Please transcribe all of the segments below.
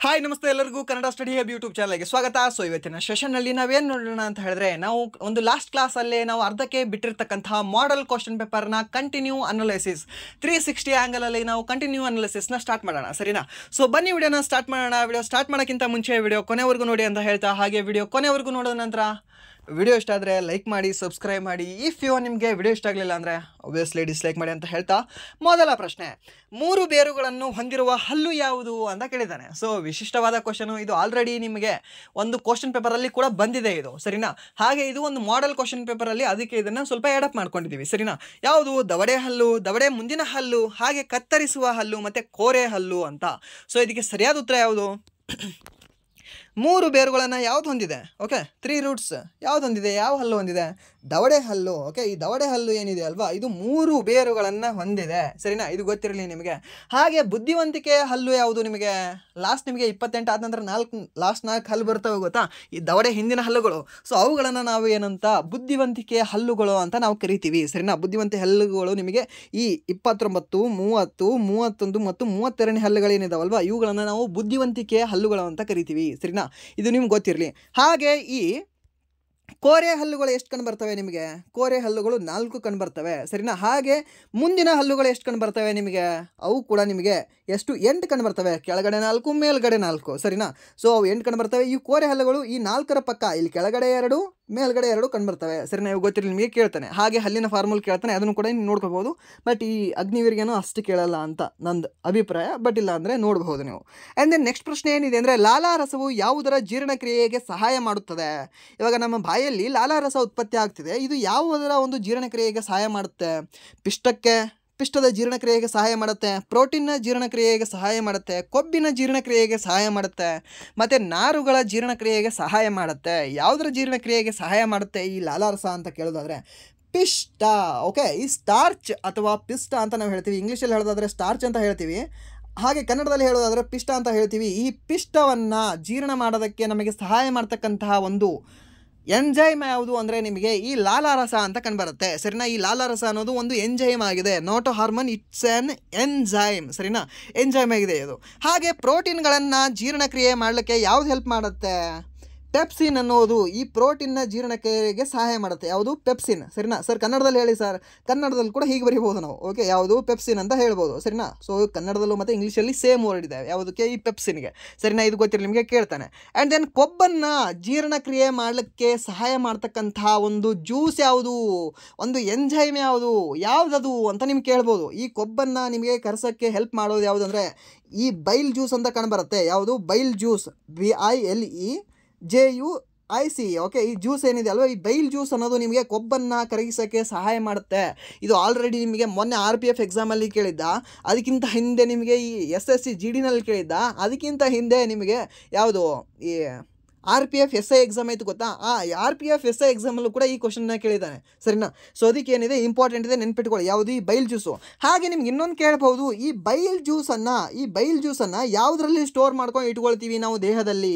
Hi ನಮಸ್ತೆ ಎಲ್ಲರಿಗೂ Kannada study hub YouTube ಚಾನಲ್ಗೆ ಸ್ವಾಗತ. ಸೊ ಇವತ್ತಿನ ಸೆಷನ್ನಲ್ಲಿ ನಾವೇನು ನೋಡೋಣ ಅಂತ ಹೇಳಿದ್ರೆ, ನಾವು ಒಂದು ಲಾಸ್ಟ್ ಕ್ಲಾಸಲ್ಲೇ ನಾವು ಅರ್ಧಕ್ಕೆ ಬಿಟ್ಟಿರ್ತಕ್ಕಂತಹ ಮಾಡೆಲ್ ಕ್ವಶನ್ ಪೇಪರ್ನ ಕಂಟಿನ್ಯೂ ಅನಾಲಿಸಿಸ್ 360 ಆ್ಯಂಗಲಲ್ಲಿ ನಾವು ಕಂಟಿನ್ಯೂ ಅನಾಲಿಸಿಸ್ನ ಸ್ಟಾರ್ಟ್ ಮಾಡೋಣ, ಸರಿನಾ? ಸೊ ಬನ್ನಿ ವಿಡಿಯೋನ ಸ್ಟಾರ್ಟ್ ಮಾಡೋಣ. ವಿಡಿಯೋ ಸ್ಟಾರ್ಟ್ ಮಾಡೋಕ್ಕಿಂತ ಮುಂಚೆ ವಿಡಿಯೋ ಕೊನೆವರೆಗೂ ನೋಡಿ ಅಂತ ಹೇಳ್ತಾ, ಹಾಗೆ ವಿಡಿಯೋ ಕೊನೆವರೆಗೂ ನೋಡೋದ ನಂತರ ವಿಡಿಯೋ ಇಷ್ಟ ಆದರೆ ಲೈಕ್ ಮಾಡಿ, ಸಬ್ಸ್ಕ್ರೈಬ್ ಮಾಡಿ. ಇಫ್ ನಿಮಗೆ ವಿಡಿಯೋ ಇಷ್ಟ ಆಗಲಿಲ್ಲ ಅಂದರೆ ಒಬ್ವಿಯಸ್ಲಿ ಡಿಸ್ಲೈಕ್ ಮಾಡಿ ಅಂತ ಹೇಳ್ತಾ, ಮೊದಲ ಪ್ರಶ್ನೆ, 3 ಬೇರುಗಳನ್ನು ಹೊಂದಿರುವ ಹಲ್ಲು ಯಾವುದು ಅಂತ ಕೇಳಿದ್ದಾನೆ. ಸೊ ವಿಶಿಷ್ಟವಾದ ಕ್ವಶನು ಇದು. ಆಲ್ರೆಡಿ ನಿಮಗೆ ಒಂದು ಕ್ವಶನ್ ಪೇಪರಲ್ಲಿ ಕೂಡ ಬಂದಿದೆ ಇದು, ಸರಿನಾ? ಹಾಗೆ ಇದು ಒಂದು ಮಾಡೆಲ್ ಕ್ವಶನ್ ಪೇಪರಲ್ಲಿ, ಅದಕ್ಕೆ ಇದನ್ನು ಸ್ವಲ್ಪ ಎಡಪ್ ಮಾಡ್ಕೊಂಡಿದ್ದೀವಿ, ಸರಿನಾ? ಯಾವುದು? ದವಡೆ ಹಲ್ಲು, ದವಡೆ ಮುಂದಿನ ಹಲ್ಲು, ಹಾಗೆ ಕತ್ತರಿಸುವ ಹಲ್ಲು ಮತ್ತು ಕೋರೆ ಹಲ್ಲು ಅಂತ. ಸೊ ಇದಕ್ಕೆ ಸರಿಯಾದ ಉತ್ತರ ಯಾವುದು? 3 ಬೇರುಗಳನ್ನು ಯಾವುದು ಹೊಂದಿದೆ? ಓಕೆ, 3 ರೂಟ್ಸ್ ಯಾವುದು ಹೊಂದಿದೆ? ಯಾವ ಹಲ್ಲು ಹೊಂದಿದೆ? ದವಡೆ ಹಲ್ಲು. ಓಕೆ, ಈ ದವಡೆ ಹಲ್ಲು ಏನಿದೆ ಅಲ್ವಾ, ಇದು 3 ಬೇರುಗಳನ್ನು ಹೊಂದಿದೆ, ಸರಿನಾ? ಇದು ಗೊತ್ತಿರಲಿ ನಿಮಗೆ. ಹಾಗೆ ಬುದ್ಧಿವಂತಿಕೆ ಹಲ್ಲು ಯಾವುದು? ನಿಮಗೆ ಲಾಸ್ಟ್ ನಿಮಗೆ 28 ಆದ ನಂತರ ಲಾಸ್ಟ್ 4 ಹಲ್ಲು ಬರ್ತವೆ ಗೊತ್ತಾ, ಈ ದವಡೆ ಹಿಂದಿನ ಹಲ್ಲುಗಳು. ಸೊ ಅವುಗಳನ್ನು ನಾವು ಏನಂತ ಬುದ್ಧಿವಂತಿಕೆ ಹಲ್ಲುಗಳು ಅಂತ ನಾವು ಕರಿತೀವಿ, ಸರಿನಾ? ಬುದ್ಧಿವಂತಿಕೆ ಹಲ್ಲುಗಳು ನಿಮಗೆ ಈ 29, 30, 31 ಮತ್ತು 32ನೇ ಹಲ್ಲುಗಳೇನಿದಾವಲ್ವಾ, ಇವುಗಳನ್ನು ನಾವು ಬುದ್ಧಿವಂತಿಕೆ ಹಲ್ಲುಗಳು ಅಂತ ಕರಿತೀವಿ, ಸರಿನಾ? ಇದು ನಿಮ್ಗೆ ಗೊತ್ತಿರಲಿ. ಹಾಗೆ ಈ ಕೋರೆ ಹಲ್ಲುಗಳು ಎಷ್ಟು ಕಂಡು ಬರ್ತವೆ ನಿಮಗೆ? ಕೋರೆ ಹಲ್ಲುಗಳು 4 ಕಂಡು ಬರ್ತವೆ, ಸರಿನಾ? ಹಾಗೆ ಮುಂದಿನ ಹಲ್ಲುಗಳು ಎಷ್ಟು ಕಂಡು ಬರ್ತವೆ ನಿಮಗೆ? ಅವು ಕೂಡ ನಿಮಗೆ ಎಷ್ಟು? 8 ಕಂಡು ಬರ್ತವೆ. ಕೆಳಗಡೆ 4, ಮೇಲ್ಗಡೆ 4, ಸರಿನಾ? ಸೊ ಅವು 8 ಕಂಡು ಬರ್ತವೆ. ಈ ಕೋರೆ ಹಲ್ಲುಗಳು ಈ 4ರ ಪಕ್ಕ ಇಲ್ಲಿ ಕೆಳಗಡೆ 2, ಮೇಲ್ಗಡೆ 2 ಕಂಡು ಬರ್ತವೆ, ಸರಿನಾ? ಇವು ಗೊತ್ತಿರಲಿ ನಿಮಗೆ. ಕೇಳ್ತಾನೆ ಹಾಗೆ ಹಲ್ಲಿನ ಫಾರ್ಮುಲ್ ಕೇಳ್ತಾನೆ, ಅದನ್ನು ಕೂಡ ನೋಡ್ಕೋಬಹುದು. ಬಟ್ ಈ ಅಗ್ನಿವೀರ್ಗೇನೋ ಅಷ್ಟು ಕೇಳಲ್ಲ ಅಂತ ನಂದು ಅಭಿಪ್ರಾಯ, ಬಟ್ ಇಲ್ಲ ಅಂದರೆ ನೋಡಬಹುದು ನೀವು. ಆ್ಯಂಡ್ ದೆನ್ ನೆಕ್ಸ್ಟ್ ಪ್ರಶ್ನೆ ಏನಿದೆ ಅಂದರೆ, ಲಾಲಾರಸವು ಯಾವುದರ ಜೀರ್ಣಕ್ರಿಯೆಗೆ ಸಹಾಯ ಮಾಡುತ್ತದೆ? ಇವಾಗ ನಮ್ಮ ಬಾಯಲ್ಲಿ ಲಾಲಾರಸ ಉತ್ಪತ್ತಿ ಆಗ್ತಿದೆ, ಇದು ಯಾವುದರ ಒಂದು ಜೀರ್ಣಕ್ರಿಯೆಗೆ ಸಹಾಯ ಮಾಡುತ್ತೆ? ಪಿಷ್ಟದ ಜೀರ್ಣಕ್ರಿಯೆಗೆ ಸಹಾಯ ಮಾಡುತ್ತೆ, ಪ್ರೋಟೀನ್ನ ಜೀರ್ಣಕ್ರಿಯೆಗೆ ಸಹಾಯ ಮಾಡುತ್ತೆ, ಕೊಬ್ಬಿನ ಜೀರ್ಣಕ್ರಿಯೆಗೆ ಸಹಾಯ ಮಾಡುತ್ತೆ, ಮತ್ತು ನಾರುಗಳ ಜೀರ್ಣಕ್ರಿಯೆಗೆ ಸಹಾಯ ಮಾಡುತ್ತೆ. ಯಾವುದರ ಜೀರ್ಣಕ್ರಿಯೆಗೆ ಸಹಾಯ ಮಾಡುತ್ತೆ ಈ ಲಾಲಾರಸ ಅಂತ ಕೇಳೋದಾದರೆ ಪಿಷ್ಟ. ಓಕೆ, ಈ ಸ್ಟಾರ್ಚ್ ಅಥವಾ ಪಿಷ್ಟ ಅಂತ ನಾವು ಹೇಳ್ತೀವಿ. ಇಂಗ್ಲೀಷಲ್ಲಿ ಹೇಳೋದಾದರೆ ಸ್ಟಾರ್ಚ್ ಅಂತ ಹೇಳ್ತೀವಿ, ಹಾಗೆ ಕನ್ನಡದಲ್ಲಿ ಹೇಳೋದಾದರೆ ಪಿಷ್ಟ ಅಂತ ಹೇಳ್ತೀವಿ. ಈ ಪಿಷ್ಟವನ್ನು ಜೀರ್ಣ ಮಾಡೋದಕ್ಕೆ ನಮಗೆ ಸಹಾಯ ಮಾಡ್ತಕ್ಕಂತಹ ಒಂದು ಎಂಜೈಮ್ ಯಾವುದು ಅಂದರೆ ನಿಮಗೆ ಈ ಲಾಲಾರಸ ಅಂತ ಕಂಡುಬರುತ್ತೆ, ಸರಿನಾ? ಈ ಲಾಲಾರಸ ಅನ್ನೋದು ಒಂದು ಎಂಜೈಮ್ ಆಗಿದೆ, not a hormone, it's on enzyme, ಸರಿನಾ? ಎಂಜೈಮ್ ಆಗಿದೆ ಇದು. ಹಾಗೆ ಪ್ರೋಟೀನ್ಗಳನ್ನು ಜೀರ್ಣಕ್ರಿಯೆ ಮಾಡಲಿಕ್ಕೆ ಯಾವುದು ಹೆಲ್ಪ್ ಮಾಡುತ್ತೆ? ಪೆಪ್ಸಿನ್ ಅನ್ನೋದು ಈ ಪ್ರೋಟೀನ್ನ ಜೀರ್ಣಕ್ರಿಯೆಗೆ ಸಹಾಯ ಮಾಡುತ್ತೆ. ಯಾವುದು? ಪೆಪ್ಸಿನ್, ಸರಿನಾ? ಸರ್ ಕನ್ನಡದಲ್ಲಿ ಹೇಳಿ ಸರ್. ಕನ್ನಡದಲ್ಲಿ ಕೂಡ ಹೀಗೆ ಬರೀಬೋದು ನಾವು. ಓಕೆ, ಯಾವುದು? ಪೆಪ್ಸಿನ್ ಅಂತ ಹೇಳ್ಬೋದು, ಸರಿನಾ? ಸೊ ಕನ್ನಡದಲ್ಲೂ ಮತ್ತು ಇಂಗ್ಲೀಷಲ್ಲಿ ಸೇಮ್ ವರ್ಡ್ ಇದೆ ಯಾವುದಕ್ಕೆ? ಈ ಪೆಪ್ಸಿನ್ಗೆ, ಸರಿನಾ? ಇದು ಗೊತ್ತಿರಲಿ ನಿಮಗೆ. ಕೇಳ್ತಾನೆ. ಆ್ಯಂಡ್ ದೆನ್ ಕೊಬ್ಬನ್ನು ಜೀರ್ಣಕ್ರಿಯೆ ಮಾಡಲಿಕ್ಕೆ ಸಹಾಯ ಮಾಡ್ತಕ್ಕಂಥ ಒಂದು ಜ್ಯೂಸ್ ಯಾವುದು? ಒಂದು ಎಂಜೈಮ್ ಯಾವುದದು ಅಂತ ನಿಮ್ಗೆ ಕೇಳ್ಬೋದು. ಈ ಕೊಬ್ಬನ್ನು ನಿಮಗೆ ಕರಸೋಕ್ಕೆ ಹೆಲ್ಪ್ ಮಾಡೋದು ಯಾವುದು ಅಂದರೆ ಈ ಬೈಲ್ ಜ್ಯೂಸ್ ಅಂತ ಕಂಡುಬರುತ್ತೆ. ಯಾವುದು? ಬೈಲ್ ಜ್ಯೂಸ್, BILEJUIC. ಓಕೆ, ಈ ಜ್ಯೂಸ್ ಏನಿದೆ ಅಲ್ವಾ, ಈ ಬೈಲ್ ಜ್ಯೂಸ್ ಅನ್ನೋದು ನಿಮಗೆ ಕೊಬ್ಬನ್ನು ಕರಗಿಸೋಕ್ಕೆ ಸಹಾಯ ಮಾಡುತ್ತೆ. ಇದು ಆಲ್ರೆಡಿ ನಿಮಗೆ ಮೊನ್ನೆ RPF ಎಕ್ಸಾಮಲ್ಲಿ ಕೇಳಿದ್ದ, ಅದಕ್ಕಿಂತ ಹಿಂದೆ ನಿಮಗೆ ಈ SSC GDನಲ್ಲಿ ಕೇಳಿದ್ದ, ಅದಕ್ಕಿಂತ ಹಿಂದೆ ನಿಮಗೆ ಯಾವುದು ಈ RPF SI ಎಕ್ಸಾಮ್ ಆಯಿತು ಗೊತ್ತಾ? ಆ RPF SI ಎಕ್ಸಾಮಲ್ಲೂ ಕೂಡ ಈ ಕ್ವಶನ್ನ ಕೇಳಿದ್ದಾನೆ, ಸರಿನಾ? ಸೊ ಅದಕ್ಕೆ ಏನಿದೆ ಇಂಪಾರ್ಟೆಂಟ್ ಇದೆ, ನೆನ್ಪಿಟ್ಕೊಳ್ಳಿ. ಯಾವುದು? ಈ ಬೈಲ್ ಜ್ಯೂಸು. ಹಾಗೆ ನಿಮ್ಗೆ ಇನ್ನೊಂದು ಕೇಳ್ಬೋದು, ಈ ಬೈಲ್ ಜ್ಯೂಸನ್ನು ಯಾವುದರಲ್ಲಿ ಸ್ಟೋರ್ ಮಾಡ್ಕೊಂಡು ಇಟ್ಕೊಳ್ತೀವಿ ನಾವು ದೇಹದಲ್ಲಿ?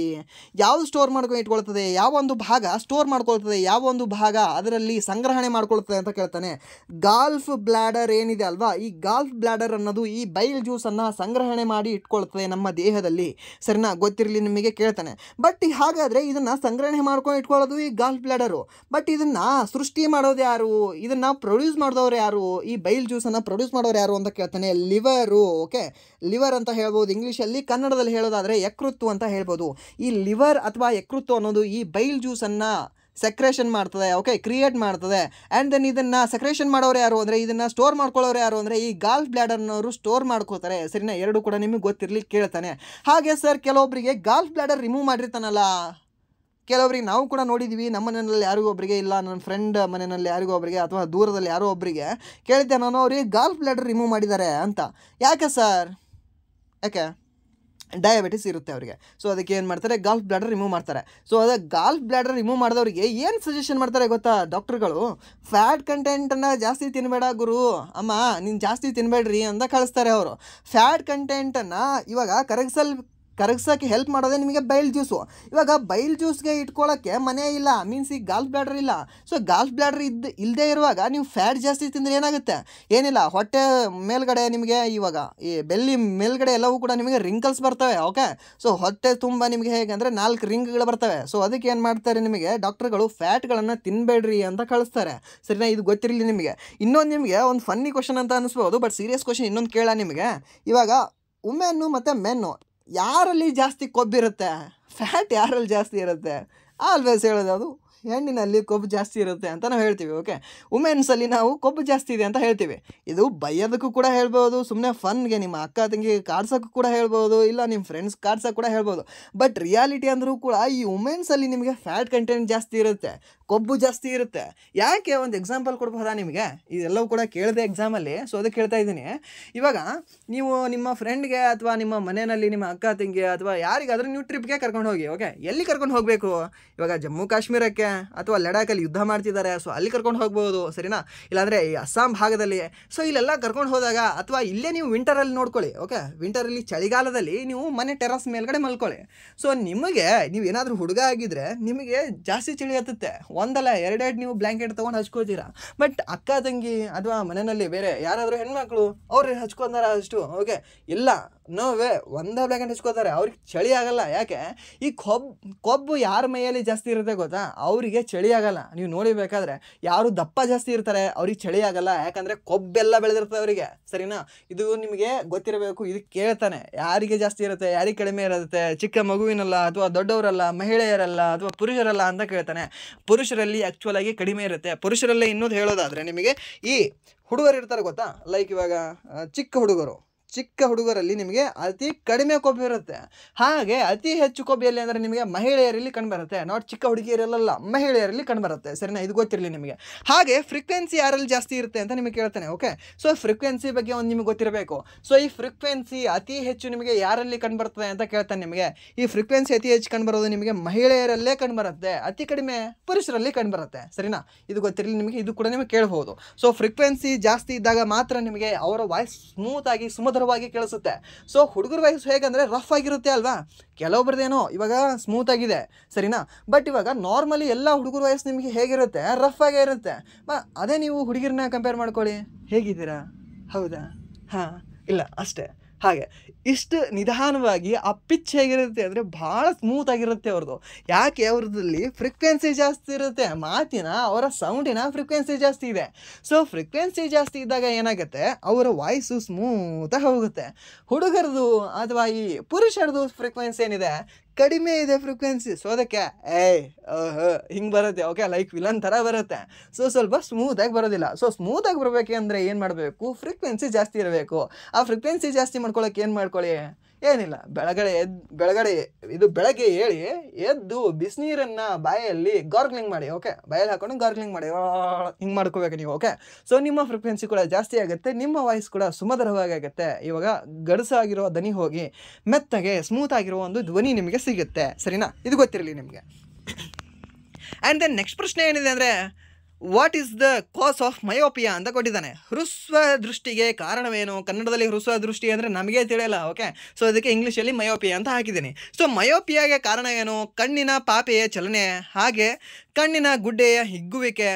ಯಾವುದು ಸ್ಟೋರ್ ಮಾಡ್ಕೊಂಡು ಇಟ್ಕೊಳ್ತದೆ? ಯಾವ ಒಂದು ಭಾಗ ಸ್ಟೋರ್ ಮಾಡ್ಕೊಳ್ತದೆ? ಯಾವ ಒಂದು ಭಾಗ ಅದರಲ್ಲಿ ಸಂಗ್ರಹಣೆ ಮಾಡ್ಕೊಳ್ತದೆ ಅಂತ ಕೇಳ್ತಾನೆ. ಗಾಲ್ಫ್ ಬ್ಲ್ಯಾಡರ್ ಏನಿದೆ ಅಲ್ವಾ, ಈ ಗಾಲ್ಫ್ ಬ್ಲ್ಯಾಡರ್ ಅನ್ನೋದು ಈ ಬೈಲ್ ಜ್ಯೂಸನ್ನು ಸಂಗ್ರಹಣೆ ಮಾಡಿ ಇಟ್ಕೊಳ್ತದೆ ನಮ್ಮ ದೇಹದಲ್ಲಿ, ಸರಿನಾ? ಗೊತ್ತಿರಲಿ ನಿಮಗೆ. ಕೇಳ್ತಾನೆ. ಬಟ್ ಹಾಗಾದರೆ ಇದನ್ನು ಸಂಗ್ರಹಣೆ ಮಾಡ್ಕೊಂಡು ಇಟ್ಕೊಳ್ಳೋದು ಈ ಗಾಲ್ಫ್ ಬ್ಲ್ಯಾಡರು, ಬಟ್ ಇದನ್ನು ಸೃಷ್ಟಿ ಮಾಡೋದು ಯಾರು? ಇದನ್ನು ಪ್ರೊಡ್ಯೂಸ್ ಮಾಡಿದವರು ಯಾರು? ಈ ಬೈಲ್ ಜ್ಯೂಸನ್ನು ಪ್ರೊಡ್ಯೂಸ್ ಮಾಡೋರು ಯಾರು ಅಂತ ಕೇಳ್ತಾನೆ. ಲಿವರು. ಓಕೆ, ಲಿವರ್ ಅಂತ ಹೇಳ್ಬೋದು ಇಂಗ್ಲೀಷಲ್ಲಿ. ಕನ್ನಡದಲ್ಲಿ ಹೇಳೋದಾದರೆ ಯಕೃತ್ತು ಅಂತ ಹೇಳ್ಬೋದು. ಈ ಲಿವರ್ ಅಥವಾ ಯಕೃತ್ತು ಅನ್ನೋದು ಈ ಬೈಲ್ ಜ್ಯೂಸನ್ನು ಸೆಕ್ರೇಷನ್ ಮಾಡ್ತದೆ, ಓಕೆ, ಕ್ರಿಯೇಟ್ ಮಾಡ್ತದೆ. ಆ್ಯಂಡ್ ದೆನ್ ಇದನ್ನು ಸೆಕ್ರೇಷನ್ ಮಾಡೋರು ಯಾರು ಅಂದರೆ, ಇದನ್ನು ಸ್ಟೋರ್ ಮಾಡ್ಕೊಳ್ಳೋರು ಯಾರು ಅಂದರೆ ಈ ಗಾಲ್ಫ್ ಬ್ಲ್ಯಾಡರ್ನವರು ಸ್ಟೋರ್ ಮಾಡ್ಕೋತಾರೆ, ಸರಿನಾ? ಎರಡು ಕೂಡ ನಿಮಗೆ ಗೊತ್ತಿರಲಿ. ಕೇಳ್ತಾನೆ. ಹಾಗೆ ಸರ್ ಕೆಲವೊಬ್ಬರಿಗೆ ಗಾಲ್ಫ್ ಬ್ಲ್ಯಾಡರ್ ರಿಮೂವ್ ಮಾಡಿರ್ತಾನಲ್ಲ, ಕೆಲವರಿಗೆ ನಾವು ಕೂಡ ನೋಡಿದ್ದೀವಿ. ನಮ್ಮ ಮನೆಯಲ್ಲಿ ಯಾರಿಗೂ ಒಬ್ಬರಿಗೆ, ಇಲ್ಲ ನನ್ನ ಫ್ರೆಂಡ್ ಮನೆಯಲ್ಲಿ ಯಾರಿಗೂ ಒಬ್ಬರಿಗೆ, ಅಥವಾ ದೂರದಲ್ಲಿ ಯಾರೋ ಒಬ್ಬರಿಗೆ ಕೇಳಿದ್ದೆ ನಾನು, ಅವರಿಗೆ ಗಾಲ್ಫ್ ಬ್ಲ್ಯಾಡರ್ ರಿಮೂವ್ ಮಾಡಿದ್ದಾರೆ ಅಂತ. ಯಾಕೆ ಸರ್? ಯಾಕೆ? ಡಯಾಬಿಟಿಸ್ ಇರುತ್ತೆ ಅವರಿಗೆ. ಸೊ ಅದಕ್ಕೆ ಏನು ಮಾಡ್ತಾರೆ? ಗಾಲ್ಫ್ ಬ್ಲ್ಯಾಡರ್ ರಿಮೂವ್ ಮಾಡ್ತಾರೆ. ಸೊ ಅದೇ ಗಾಲ್ಫ್ ಬ್ಲ್ಯಾಡರ್ ರಿಮೂವ್ ಮಾಡಿದವರಿಗೆ ಏನು ಸಜೆಷನ್ ಮಾಡ್ತಾರೆ ಗೊತ್ತಾ ಡಾಕ್ಟ್ರುಗಳು? ಫ್ಯಾಟ್ ಕಂಟೆಂಟನ್ನು ಜಾಸ್ತಿ ತಿನ್ನಬೇಡ ಗುರು, ನೀನು ಜಾಸ್ತಿ ತಿನ್ನಬೇಡ್ರಿ ಅಂತ ಕಳಿಸ್ತಾರೆ ಅವರು. ಫ್ಯಾಟ್ ಕಂಟೆಂಟನ್ನು ಇವಾಗ ಕರಗಿಸೋಕ್ಕೆ ಹೆಲ್ಪ್ ಮಾಡೋದೇ ನಿಮಗೆ ಬೈಲ್ ಜ್ಯೂಸು. ಇವಾಗ ಬೈಲ್ ಜ್ಯೂಸ್ಗೆ ಇಟ್ಕೊಳ್ಳೋಕ್ಕೆ ಮನೆ ಇಲ್ಲ, ಮೀನ್ಸ್ ಈಗ ಗಾಲ್ಫ್ ಬ್ಲಾಡರ್ ಇಲ್ಲ. ಸೊ ಗಾಲ್ಫ್ ಬ್ಲಾಡರ್ ಇಲ್ಲದೆ ಇರುವಾಗ ನೀವು ಫ್ಯಾಟ್ ಜಾಸ್ತಿ ತಿಂದರೆ ಏನಾಗುತ್ತೆ? ಏನಿಲ್ಲ, ಹೊಟ್ಟೆ ಮೇಲ್ಗಡೆ ನಿಮಗೆ ಇವಾಗ ಈ ಬೆಲ್ಲಿ ಮೇಲ್ಗಡೆ ಎಲ್ಲವೂ ಕೂಡ ನಿಮಗೆ ರಿಂಕಲ್ಸ್ ಬರ್ತವೆ. ಓಕೆ, ಸೊ ಹೊಟ್ಟೆ ತುಂಬ ನಿಮಗೆ ಹೇಗೆ ಅಂದರೆ 4 ರಿಂಗ್ಗಳು ಬರ್ತವೆ. ಸೊ ಅದಕ್ಕೆ ಏನು ಮಾಡ್ತಾರೆ, ನಿಮಗೆ ಡಾಕ್ಟರ್ಗಳು ಫ್ಯಾಟ್ಗಳನ್ನು ತಿನ್ನಬೇಡ್ರಿ ಅಂತ ಕಳಿಸ್ತಾರೆ. ಸರಿನಾ? ಇದು ಗೊತ್ತಿರಲಿ ನಿಮಗೆ. ಇನ್ನೊಂದು ನಿಮಗೆ ಒಂದು ಫನ್ನಿ ಕ್ವಶನ್ ಅಂತ ಅನಿಸ್ಬೋದು, ಬಟ್ ಸೀರಿಯಸ್ ಕ್ವಶನ್ ಇನ್ನೊಂದು ಕೇಳ ನಿಮಗೆ. ಇವಾಗ ವುಮೆನ್ನು ಮತ್ತು ಮೆನ್ನು ಯಾರಲ್ಲಿ ಜಾಸ್ತಿ ಕೊಬ್ಬಿರುತ್ತೆ? ಫ್ಯಾಟ್ ಯಾರಲ್ಲಿ ಜಾಸ್ತಿ ಇರುತ್ತೆ? ಆಲ್ವೇಸ್ ಹೇಳೋದು ಅದು ಹೆಣ್ಣಿನಲ್ಲಿ ಕೊಬ್ಬು ಜಾಸ್ತಿ ಇರುತ್ತೆ ಅಂತ ನಾವು ಹೇಳ್ತೀವಿ. ಓಕೆ, ವುಮೆನ್ಸಲ್ಲಿ ನಾವು ಕೊಬ್ಬು ಜಾಸ್ತಿ ಇದೆ ಅಂತ ಹೇಳ್ತೀವಿ. ಇದು ಬೈಯೋದಕ್ಕೂ ಕೂಡ ಹೇಳ್ಬೋದು, ಸುಮ್ಮನೆ ಫನ್ಗೆ ನಿಮ್ಮ ಅಕ್ಕ ತಂಗಿ ಕಾಡ್ಸೋಕ್ಕೂ ಕೂಡ ಹೇಳ್ಬೋದು, ಇಲ್ಲ ನಿಮ್ಮ ಫ್ರೆಂಡ್ಸ್ ಕಾಡ್ಸೋಕ್ಕೆ ಕೂಡ ಹೇಳ್ಬೋದು. ಬಟ್ ರಿಯಾಲಿಟಿ ಅಂದರೂ ಕೂಡ ಈ ವುಮೆನ್ಸಲ್ಲಿ ನಿಮಗೆ ಫ್ಯಾಟ್ ಕಂಟೆಂಟ್ ಜಾಸ್ತಿ ಇರುತ್ತೆ, ಕೊಬ್ಬು ಜಾಸ್ತಿ ಇರುತ್ತೆ. ಯಾಕೆ? ಒಂದು ಎಕ್ಸಾಂಪಲ್ ಕೊಡ್ಬೋದಾ ನಿಮಗೆ? ಇದೆಲ್ಲವೂ ಕೂಡ ಕೇಳಿದೆ ಎಕ್ಸಾಮಲ್ಲಿ, ಸೊ ಅದಕ್ಕೆ ಕೇಳ್ತಾ ಇದ್ದೀನಿ. ಇವಾಗ ನೀವು ನಿಮ್ಮ ಫ್ರೆಂಡ್ಗೆ ಅಥವಾ ನಿಮ್ಮ ಮನೆಯಲ್ಲಿ ನಿಮ್ಮ ಅಕ್ಕ ತಂಗಿ ಅಥವಾ ಯಾರಿಗಾದರೂ ನೀವು ಟ್ರಿಪ್ಗೆ ಕರ್ಕೊಂಡು ಹೋಗಿ. ಓಕೆ, ಎಲ್ಲಿ ಕರ್ಕೊಂಡು ಹೋಗಬೇಕು? ಇವಾಗ ಜಮ್ಮು ಕಾಶ್ಮೀರಕ್ಕೆ ಅಥವಾ ಲಡಾಖಲ್ಲಿ ಯುದ್ಧ ಮಾಡ್ತಿದ್ದಾರೆ, ಸೊ ಅಲ್ಲಿ ಕರ್ಕೊಂಡು ಹೋಗ್ಬೋದು. ಸರಿನಾ? ಇಲ್ಲಾಂದರೆ ಈ ಅಸ್ಸಾಂ ಭಾಗದಲ್ಲಿ. ಸೊ ಇಲ್ಲೆಲ್ಲ ಕರ್ಕೊಂಡು ಹೋದಾಗ, ಅಥವಾ ಇಲ್ಲೇ ನೀವು ವಿಂಟರಲ್ಲಿ ನೋಡ್ಕೊಳ್ಳಿ. ಓಕೆ, ವಿಂಟರಲ್ಲಿ ಚಳಿಗಾಲದಲ್ಲಿ ನೀವು ಮನೆ ಟೆರಸ್ ಮೇಲ್ಗಡೆ ಮಲ್ಕೊಳ್ಳಿ. ಸೊ ನಿಮಗೆ ನೀವು ಏನಾದರೂ ಹುಡುಗ ಆಗಿದ್ದರೆ ನಿಮಗೆ ಜಾಸ್ತಿ ಚಳಿ ಹತ್ತುತ್ತೆ, ಒಂದಲ್ಲ ಎರಡೆರಡು ನೀವು ಬ್ಲ್ಯಾಂಕೆಟ್ ತೊಗೊಂಡು ಹಚ್ಕೋತೀರಾ. ಬಟ್ ಅಕ್ಕ ತಂಗಿ ಅಥವಾ ಮನೆಯಲ್ಲಿ ಬೇರೆ ಯಾರಾದರೂ ಹೆಣ್ಮಕ್ಳು ಅವ್ರಿಗೆ ಹಚ್ಕೊಂಡಾರ ಅಷ್ಟು? ಓಕೆ, ಇಲ್ಲ, ನೋವೇ ಒಂದೇ ಬ್ಲ್ಯಾಂಕೆಟ್ ಹಚ್ಕೋತಾರೆ, ಅವ್ರಿಗೆ ಚಳಿ ಆಗಲ್ಲ. ಯಾಕೆ? ಈ ಕೊಬ್ಬು ಯಾರ ಮೈಯಲ್ಲಿ ಜಾಸ್ತಿ ಇರುತ್ತೆ ಗೊತ್ತಾ? ಅವರಿಗೆ ಚಳಿ ಆಗಲ್ಲ. ನೀವು ನೋಡಿಬೇಕಾದ್ರೆ ಯಾರು ದಪ್ಪ ಜಾಸ್ತಿ ಇರ್ತಾರೆ ಅವ್ರಿಗೆ ಚಳಿ ಆಗಲ್ಲ, ಯಾಕಂದರೆ ಕೊಬ್ಬೆಲ್ಲ ಬೆಳೆದಿರ್ತದೆ ಅವರಿಗೆ. ಸರಿನಾ? ಇದು ನಿಮಗೆ ಗೊತ್ತಿರಬೇಕು. ಇದು ಕೇಳ್ತಾನೆ ಯಾರಿಗೆ ಜಾಸ್ತಿ ಇರುತ್ತೆ, ಯಾರಿಗೆ ಕಡಿಮೆ ಇರುತ್ತೆ, ಚಿಕ್ಕ ಮಗುವಿನಲ್ಲ ಅಥವಾ ದೊಡ್ಡವರಲ್ಲ, ಮಹಿಳೆಯರಲ್ಲ ಅಥವಾ ಪುರುಷರಲ್ಲ ಅಂತ ಕೇಳ್ತಾನೆ. ಪುರುಷರಲ್ಲಿ ಆ್ಯಕ್ಚುಲ್ ಆಗಿ ಕಡಿಮೆ ಇರುತ್ತೆ. ಪುರುಷರಲ್ಲೇ ಇನ್ನೊಂದು ಹೇಳೋದಾದರೆ ನಿಮಗೆ ಈ ಹುಡುಗರು ಇರ್ತಾರೆ ಗೊತ್ತಾ, ಲೈಕ್ ಇವಾಗ ಚಿಕ್ಕ ಹುಡುಗರಲ್ಲಿ ನಿಮಗೆ ಅತಿ ಕಡಿಮೆ ಕೊಬ್ಬು ಇರುತ್ತೆ. ಹಾಗೆ ಅತಿ ಹೆಚ್ಚು ಕೊಬ್ಬು ಎಲ್ಲಿ ಅಂದರೆ ನಿಮಗೆ ಮಹಿಳೆಯರಲ್ಲಿ ಕಂಡುಬರುತ್ತೆ. ನಾಟ್ ಚಿಕ್ಕ ಹುಡುಗಿಯರಲ್ಲ, ಮಹಿಳೆಯರಲ್ಲಿ ಕಂಡುಬರುತ್ತೆ. ಸರಿನಾ? ಇದು ಗೊತ್ತಿರಲಿ ನಿಮಗೆ. ಹಾಗೆ ಫ್ರೀಕ್ವೆನ್ಸಿ ಯಾರಲ್ಲಿ ಜಾಸ್ತಿ ಇರುತ್ತೆ ಅಂತ ನಿಮಗೆ ಕೇಳ್ತಾನೆ. ಓಕೆ, ಸೊ ಫ್ರೀಕ್ವೆನ್ಸಿ ಬಗ್ಗೆ ಒಂದು ನಿಮಗೆ ಗೊತ್ತಿರಬೇಕು. ಸೊ ಈ ಫ್ರೀಕ್ವೆನ್ಸಿ ಅತಿ ಹೆಚ್ಚು ನಿಮಗೆ ಯಾರಲ್ಲಿ ಕಂಡುಬರ್ತದೆ ಅಂತ ಕೇಳ್ತಾನೆ ನಿಮಗೆ. ಈ ಫ್ರೀಕ್ವೆನ್ಸಿ ಅತಿ ಹೆಚ್ಚು ಕಂಡುಬರೋದು ನಿಮಗೆ ಮಹಿಳೆಯರಲ್ಲೇ ಕಂಡುಬರುತ್ತೆ, ಅತಿ ಕಡಿಮೆ ಪುರುಷರಲ್ಲಿ ಕಂಡುಬರುತ್ತೆ. ಸರಿನಾ? ಇದು ಗೊತ್ತಿರಲಿ ನಿಮಗೆ. ಇದು ಕೂಡ ನಿಮಗೆ ಕೇಳ್ಬೋದು. ಸೊ ಫ್ರೀಕ್ವೆನ್ಸಿ ಜಾಸ್ತಿ ಇದ್ದಾಗ ಮಾತ್ರ ನಿಮಗೆ ಅವರ ವಾಯ್ಸ್ ಸ್ಮೂತಾಗಿ ಸುಮಧುರವಾಗಿ ಕೇಳಿಸುತ್ತೆ. ಸೊ ಹುಡುಗರ ವಾಯ್ಸ್ ಹೇಗಂದರೆ ರಫ್ ಆಗಿರುತ್ತೆ ಅಲ್ವಾ? ಕೆಲವೊಬ್ರದ್ದೇನೋ ಇವಾಗ ಸ್ಮೂತ್ ಆಗಿದೆ. ಸರಿನಾ? ಬಟ್ ಇವಾಗ ನಾರ್ಮಲಿ ಎಲ್ಲ ಹುಡುಗರ ವಾಯ್ಸ್ ನಿಮಗೆ ಹೇಗಿರುತ್ತೆ? ರಫ್ ಆಗೇ ಇರುತ್ತೆ. ಅದೇ ನೀವು ಹುಡುಗಿರನ್ನ ಕಂಪೇರ್ ಮಾಡ್ಕೊಳ್ಳಿ, ಹೇಗಿದ್ದೀರಾ? ಹೌದಾ? ಹಾಂ, ಇಲ್ಲ, ಅಷ್ಟೇ. ಹಾಗೆ ಇಷ್ಟು ನಿಧಾನವಾಗಿ ಆ ಪಿಚ್ ಹೇಗಿರುತ್ತೆ ಅಂದರೆ ಭಾಳ ಸ್ಮೂತ್ ಆಗಿರುತ್ತೆ ಅವ್ರದ್ದು. ಯಾಕೆ? ಅವ್ರದ್ದಲ್ಲಿ ಫ್ರೀಕ್ವೆನ್ಸಿ ಜಾಸ್ತಿ ಇರುತ್ತೆ, ಮಾತಿನ ಅವರ ಸೌಂಡಿನ ಫ್ರೀಕ್ವೆನ್ಸಿ ಜಾಸ್ತಿ ಇದೆ. ಸೊ ಫ್ರೀಕ್ವೆನ್ಸಿ ಜಾಸ್ತಿ ಇದ್ದಾಗ ಏನಾಗುತ್ತೆ, ಅವರ ವಾಯ್ಸು ಸ್ಮೂತಾಗಿ ಹೋಗುತ್ತೆ. ಹುಡುಗರದು ಅಥವಾ ಈ ಪುರುಷರದು ಫ್ರೀಕ್ವೆನ್ಸಿ ಏನಿದೆ ಕಡಿಮೆ ಇದೆ ಫ್ರೀಕ್ವೆನ್ಸಿ. ಸೊ ಅದಕ್ಕೆ ಹಿಂಗೆ ಬರುತ್ತೆ. ಓಕೆ, ಲೈಕ್ ವಿಲನ್ ಥರ ಬರುತ್ತೆ. ಸೊ ಸ್ವಲ್ಪ ಸ್ಮೂತಾಗಿ ಬರೋದಿಲ್ಲ. ಸೊ ಸ್ಮೂತಾಗಿ ಬರಬೇಕೆಂದರೆ ಏನು ಮಾಡಬೇಕು? ಫ್ರೀಕ್ವೆನ್ಸಿ ಜಾಸ್ತಿ ಇರಬೇಕು. ಆ ಫ್ರೀಕ್ವೆನ್ಸಿ ಜಾಸ್ತಿ ಮಾಡ್ಕೊಳ್ಳೋಕೆ ಏನು ಮಾಡ್ಕೊಳ್ಳಿ? ಏನಿಲ್ಲ, ಬೆಳಗ್ಗೆ ಹೇಳಿ ಎದ್ದು ಬಿಸಿನೀರನ್ನು ಬಾಯಲ್ಲಿ ಗಾರ್ಗ್ಲಿಂಗ್ ಮಾಡಿ. ಓಕೆ, ಬಾಯಲ್ಲಿ ಹಾಕೊಂಡು ಗಾರ್ಗ್ಲಿಂಗ್ ಮಾಡಿ, ಹಿಂಗೆ ಮಾಡ್ಕೋಬೇಕು ನೀವು. ಓಕೆ, ಸೊ ನಿಮ್ಮ ಫ್ರೀಕ್ವೆನ್ಸಿ ಕೂಡ ಜಾಸ್ತಿ ಆಗುತ್ತೆ, ನಿಮ್ಮ ವಾಯ್ಸ್ ಕೂಡ ಸುಮಧುರವಾಗಿ ಆಗುತ್ತೆ. ಇವಾಗ ಗಡಸಾಗಿರೋ ಧ್ವನಿ ಹೋಗಿ ಮೆತ್ತಗೆ ಸ್ಮೂತ್ ಆಗಿರೋ ಒಂದು ಧ್ವನಿ ನಿಮಗೆ ಸಿಗುತ್ತೆ. ಸರಿನಾ? ಇದು ಗೊತ್ತಿರಲಿ ನಿಮಗೆ. ಆ್ಯಂಡ್ ದೆನ್ ನೆಕ್ಸ್ಟ್ ಪ್ರಶ್ನೆ ಏನಿದೆ ಅಂದರೆ, what is the cos of myopia ಅಂತ ಕೊಟ್ಟಿದ್ದಾನೆ. ಹೃಸ್ವ ದೃಷ್ಟಿಗೆ ಕಾರಣವೇನು? ಕನ್ನಡದಲ್ಲಿ ಹೃಸ್ವ ದೃಷ್ಟಿ ಅಂದರೆ ನಮಗೆ ತಿಳಿಯಲ್ಲ. ಓಕೆ, ಸೊ ಅದಕ್ಕೆ ಇಂಗ್ಲೀಷಲ್ಲಿ ಮಯೋಪಿಯಾ ಅಂತ ಹಾಕಿದ್ದೀನಿ. ಸೊ ಮಯೋಪಿಯಾಗೆ ಕಾರಣ ಏನು? ಕಣ್ಣಿನ ಪಾಪೆಯ ಚಲನೆ, ಹಾಗೆ ಕಣ್ಣಿನ ಗುಡ್ಡೆಯ ಹಿಗ್ಗುವಿಕೆ,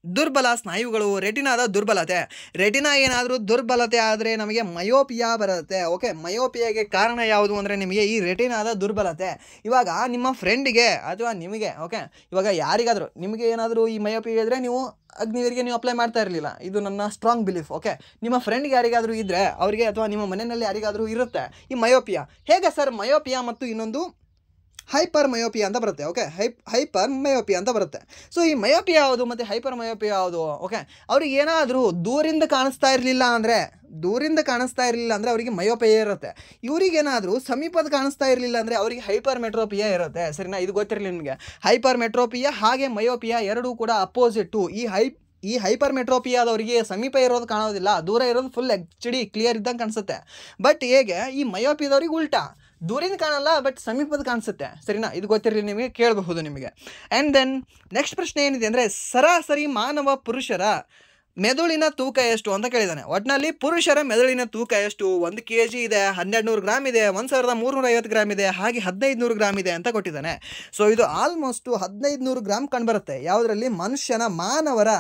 ದುರ್ಬಲ ಸ್ನಾಯುಗಳು, ರೆಟಿನಾದ ದುರ್ಬಲತೆ. ರೆಟಿನಾ ಏನಾದರೂ ದುರ್ಬಲತೆ ಆದರೆ ನಮಗೆ ಮಯೋಪಿಯಾ ಬರುತ್ತೆ. ಓಕೆ, ಮಯೋಪಿಯಾಗೆ ಕಾರಣ ಯಾವುದು ಅಂದರೆ ನಿಮಗೆ ಈ ರೆಟಿನಾದ ದುರ್ಬಲತೆ. ಇವಾಗ ನಿಮ್ಮ ಫ್ರೆಂಡಿಗೆ ಅಥವಾ ನಿಮಗೆ, ಓಕೆ, ಇವಾಗ ಯಾರಿಗಾದರೂ ನಿಮಗೆ ಏನಾದರೂ ಈ ಮಯೋಪಿಯಾ ಇದ್ದರೆ ನೀವು ಅಗ್ನಿವೀರಿಗೆ ನೀವು ಅಪ್ಲೈ ಮಾಡ್ತಾ ಇರಲಿಲ್ಲ. ಇದು ನನ್ನ ಸ್ಟ್ರಾಂಗ್ ಬಿಲೀಫ್. ಓಕೆ, ನಿಮ್ಮ ಫ್ರೆಂಡ್ಗೆ ಯಾರಿಗಾದರೂ ಇದ್ದರೆ ಅವರಿಗೆ ಅಥವಾ ನಿಮ್ಮ ಮನೆಯಲ್ಲಿ ಯಾರಿಗಾದರೂ ಇರುತ್ತೆ ಈ ಮಯೋಪಿಯಾ. ಹೇಗೆ ಸರ್ ಮಯೋಪಿಯಾ ಮತ್ತು ಇನ್ನೊಂದು ಹೈಪರ್ ಮಯೋಪಿಯಾ ಅಂತ ಬರುತ್ತೆ. ಓಕೆ, ಹೈಪರ್ ಮಯೋಪಿಯಾ ಅಂತ ಬರುತ್ತೆ. ಸೊ ಈ ಮಯೋಪಿಯಾ ಯಾವುದು ಮತ್ತು ಹೈಪರ್ ಮಯೋಪಿಯಾ ಯಾವುದು? ಓಕೆ, ಅವ್ರಿಗೆ ಏನಾದರೂ ದೂರಿಂದ ಕಾಣಿಸ್ತಾ ಇರಲಿಲ್ಲ ಅಂದರೆ ಅವರಿಗೆ ಮಯೋಪಿಯಾ ಇರುತ್ತೆ. ಇವರಿಗೇನಾದರೂ ಸಮೀಪದ ಕಾಣಿಸ್ತಾ ಇರಲಿಲ್ಲ ಅಂದರೆ ಅವರಿಗೆ ಹೈಪರ್ ಮೆಟ್ರೋಪಿಯಾ ಇರುತ್ತೆ. ಸರಿನಾ? ಇದು ಗೊತ್ತಿರಲಿ ನಿಮಗೆ. ಹೈಪರ್ ಮೆಟ್ರೋಪಿಯಾ ಹಾಗೆ ಮಯೋಪಿಯಾ ಎರಡೂ ಕೂಡ ಅಪೋಸಿಟ್ಟು. ಈ ಹೈಪರ್ ಮೆಟ್ರೋಪಿಯಾದವರಿಗೆ ಸಮೀಪ ಇರೋದು ಕಾಣೋದಿಲ್ಲ, ದೂರ ಇರೋದು ಫುಲ್ HD ಕ್ಲಿಯರ್ ಇದ್ದಂಗೆ ಕಾಣಿಸುತ್ತೆ. ಬಟ್ ಹೇಗೆ ಈ ಮಯೋಪಿಯಾದವ್ರಿಗೆ ಉಲ್ಟಾ, ದೂರಿಂದ ಕಾಣಲ್ಲ ಬಟ್ ಸಮೀಪದ ಕಾಣಿಸುತ್ತೆ. ಸರಿನಾ? ಇದು ಗೊತ್ತಿರಲಿ ನಿಮಗೆ, ಕೇಳಬಹುದು ನಿಮಗೆ. ಆ್ಯಂಡ್ ದೆನ್ ನೆಕ್ಸ್ಟ್ ಪ್ರಶ್ನೆ ಏನಿದೆ ಅಂದರೆ, ಸರಾಸರಿ ಮಾನವ ಪುರುಷರ ಮೆದುಳಿನ ತೂಕ ಎಷ್ಟು ಅಂತ ಕೇಳಿದ್ದಾನೆ. ಒಟ್ಟಿನಲ್ಲಿ ಪುರುಷರ ಮೆದುಳಿನ ತೂಕ ಎಷ್ಟು? 1 kg ಇದೆ, 1200 ಗ್ರಾಮ್ ಇದೆ, 1350 ಗ್ರಾಮ್ ಇದೆ, ಹಾಗೆ 1500 ಗ್ರಾಮ್ ಇದೆ ಅಂತ ಕೊಟ್ಟಿದ್ದಾನೆ. ಸೊ ಇದು ಆಲ್ಮೋಸ್ಟ್ 1500 ಗ್ರಾಮ್ ಕಂಡುಬರುತ್ತೆ. ಯಾವುದರಲ್ಲಿ? ಮಾನವರ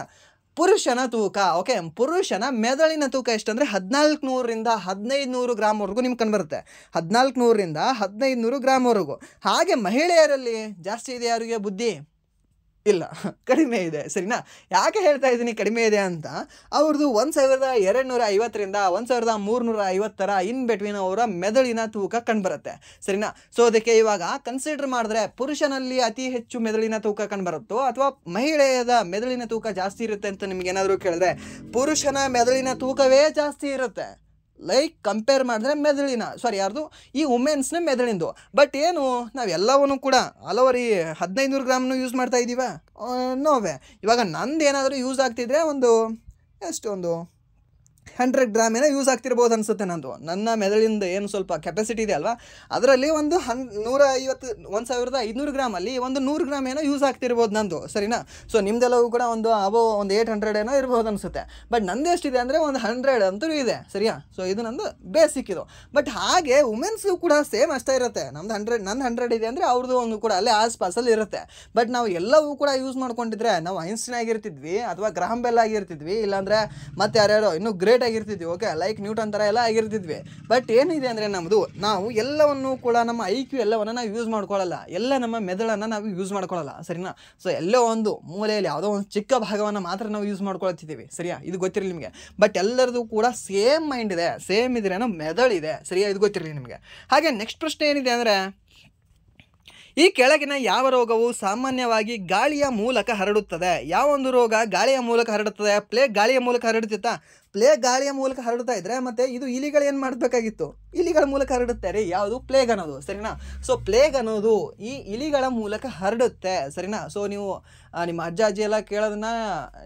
ಪುರುಷನ ತೂಕ. ಓಕೆ, ಪುರುಷನ ಮೆದುಳಿನ ತೂಕ ಎಷ್ಟಂದರೆ 1400ರಿಂದ 1500 ಗ್ರಾಮ್ವರೆಗೂ ನಿಮ್ಗೆ ಕಂಡುಬರುತ್ತೆ. 1400ರಿಂದ 1500 ಗ್ರಾಮ್ವರೆಗೂ. ಹಾಗೆ ಮಹಿಳೆಯರಲ್ಲಿ ಜಾಸ್ತಿ ಇದೆ ಯಾರಿಗೆ ಬುದ್ಧಿ? ಇಲ್ಲ, ಕಡಿಮೆ ಇದೆ. ಸರಿನಾ? ಯಾಕೆ ಹೇಳ್ತಾ ಇದ್ದೀನಿ ಕಡಿಮೆ ಇದೆ ಅಂತ? ಅವ್ರದ್ದು 1250ರಿಂದ 1350 ಇನ್ ಬಿಟ್ವೀನ್ ಅವರ ಮೆದುಳಿನ ತೂಕ ಕಂಡುಬರುತ್ತೆ. ಸರಿನಾ? ಸೊ ಅದಕ್ಕೆ ಇವಾಗ ಕನ್ಸಿಡರ್ ಮಾಡಿದ್ರೆ ಪುರುಷನಲ್ಲಿ ಅತಿ ಹೆಚ್ಚು ಮೆದುಳಿನ ತೂಕ ಕಂಡುಬರುತ್ತೋ ಅಥವಾ ಮಹಿಳೆಯದ ಮೆದುಳಿನ ತೂಕ ಜಾಸ್ತಿ ಇರುತ್ತೆ ಅಂತ ನಿಮ್ಗೇನಾದರೂ ಕೇಳಿದ್ರೆ ಪುರುಷನ ಮೆದುಳಿನ ತೂಕವೇ ಜಾಸ್ತಿ ಇರುತ್ತೆ. ಲೈಕ್ ಕಂಪೇರ್ ಮಾಡಿದ್ರೆ ಯಾರ್ದು? ಈ ವುಮೆನ್ಸ್ನ ಮೆದುಳಿಂದು. ಬಟ್ ಏನು ನಾವೆಲ್ಲವನ್ನೂ ಕೂಡ ಹಲವಾರಿ 1500 ಗ್ರಾಮ್ನು ಯೂಸ್ ಮಾಡ್ತಾ ಇದ್ದೀವ? ನೋವೇ. ಇವಾಗ ನಂದು ಏನಾದರೂ ಯೂಸ್ ಆಗ್ತಿದ್ರೆ ಒಂದು 100 ಗ್ರಾಮ್ ಏನೋ ಯೂಸ್ ಆಗ್ತಿರ್ಬೋದು ಅನಿಸುತ್ತೆ. ನನ್ನ ಮೆದುಳಿಂದ ಏನು ಸ್ವಲ್ಪ ಕೆಪಾಸಿಟಿ ಇದೆ ಅಲ್ವಾ, ಅದರಲ್ಲಿ ಒಂದು 1500 ಗ್ರಾಮಲ್ಲಿ ಒಂದು 100 ಗ್ರಾಮ್ ಏನೋ ಯೂಸ್ ಆಗ್ತಿರ್ಬೋದು ನಂದು. ಸರಿನಾ? ಸೊ ನಿಮ್ದೆಲ್ಲವೂ ಕೂಡ ಒಂದು 800 ಏನೋ ಇರ್ಬೋದು ಅನಿಸುತ್ತೆ. ಬಟ್ ನಂದು ಎಷ್ಟಿದೆ ಅಂದರೆ ಒಂದು 100 ಅಂತೂ ಇದೆ. ಸರಿಯಾ? ಸೊ ಇದು ನಂದು ಬೇಸಿಕ್ ಇದು. ಬಟ್ ಹಾಗೆ ವುಮೆನ್ಸು ಕೂಡ ಸೇಮ್ ಅಷ್ಟೇ ಇರುತ್ತೆ. ನನ್ನ 100 ಇದೆ ಅಂದರೆ ಅವ್ರದ್ದು ಒಂದು ಕೂಡ ಅಲ್ಲೇ ಆಸ್ಪಾಸಲ್ಲಿ ಇರುತ್ತೆ. ಬಟ್ ನಾವು ಎಲ್ಲವೂ ಕೂಡ ಯೂಸ್ ಮಾಡ್ಕೊಂಡಿದ್ರೆ ನಾವು ಐನ್ಸ್ಟೈನ್ ಆಗಿರ್ತಿದ್ವಿ ಅಥವಾ ಗ್ರಹಾಂ ಬೆಲ್ ಆಗಿರ್ತಿದ್ವಿ, ಇಲ್ಲಾಂದರೆ ಮತ್ತೆ ಯಾರ್ಯಾರೋ ಇನ್ನೂ ಗ್ರೇಟ್ ಆಗಿರ್ತಿದ್ವಿ. ಓಕೆ, ಲೈಕ್ ನ್ಯೂಟನ್ ಥರ ಎಲ್ಲ ಆಗಿರ್ತಿದ್ವಿ. ಬಟ್ ಏನಿದೆ ಅಂದರೆ ನಾವು ಎಲ್ಲವನ್ನು ಕೂಡ ನಮ್ಮ IQ ಎಲ್ಲವನ್ನು ನಾವು ಯೂಸ್ ಮಾಡ್ಕೊಳ್ಳಲ್ಲ. ಎಲ್ಲ ನಮ್ಮ ಮೆದುಳನ್ನು ನಾವು ಯೂಸ್ ಮಾಡ್ಕೊಳ್ಳಲ್ಲ. ಸರಿನಾ? ಸೊ ಎಲ್ಲೋ ಒಂದು ಮೂಲೆಯಲ್ಲಿ ಯಾವುದೋ ಒಂದು ಚಿಕ್ಕ ಭಾಗವನ್ನು ಮಾತ್ರ ನಾವು ಯೂಸ್ ಮಾಡ್ಕೊಳ್ತಿದ್ದೀವಿ. ಸರಿಯಾ? ಇದು ಗೊತ್ತಿರಲಿ ನಿಮಗೆ. ಬಟ್ ಎಲ್ಲರದು ಕೂಡ ಸೇಮ್ ಮೈಂಡ್ ಇದೆ, ಸೇಮ್ ಇದ್ರೆ ಮೆದುಳಿದೆ. ಸರಿಯಾ? ಇದು ಗೊತ್ತಿರಲಿ ನಿಮಗೆ. ಹಾಗೆ ನೆಕ್ಸ್ಟ್ ಪ್ರಶ್ನೆ ಏನಿದೆ ಅಂದರೆ, ಈ ಕೆಳಗಿನ ಯಾವ ರೋಗವು ಸಾಮಾನ್ಯವಾಗಿ ಗಾಳಿಯ ಮೂಲಕ ಹರಡುತ್ತದೆ? ಯಾವೊಂದು ರೋಗ ಗಾಳಿಯ ಮೂಲಕ ಹರಡುತ್ತದೆ? ಪ್ಲೇಗ್ ಗಾಳಿಯ ಮೂಲಕ ಹರಡುತ್ತಾ? ಪ್ಲೇಗ್ ಗಾಳಿಯ ಮೂಲಕ ಹರಡ್ತಾ ಇದ್ರೆ ಮತ್ತೆ ಇದು ಇಲಿಗಳು ಏನು ಮಾಡಬೇಕಾಗಿತ್ತು? ಇಲಿಗಳ ಮೂಲಕ ಹರಡುತ್ತೆ ರೀ. ಯಾವುದು? ಪ್ಲೇಗ್ ಅನ್ನೋದು. ಸರಿನಾ? ಸೊ ಪ್ಲೇಗ್ ಅನ್ನೋದು ಈ ಇಲಿಗಳ ಮೂಲಕ ಹರಡುತ್ತೆ. ಸರಿನಾ? ಸೊ ನೀವು ನಿಮ್ಮ ಅಜ್ಜ ಅಜ್ಜಿ ಎಲ್ಲ ಕೇಳೋದನ್ನ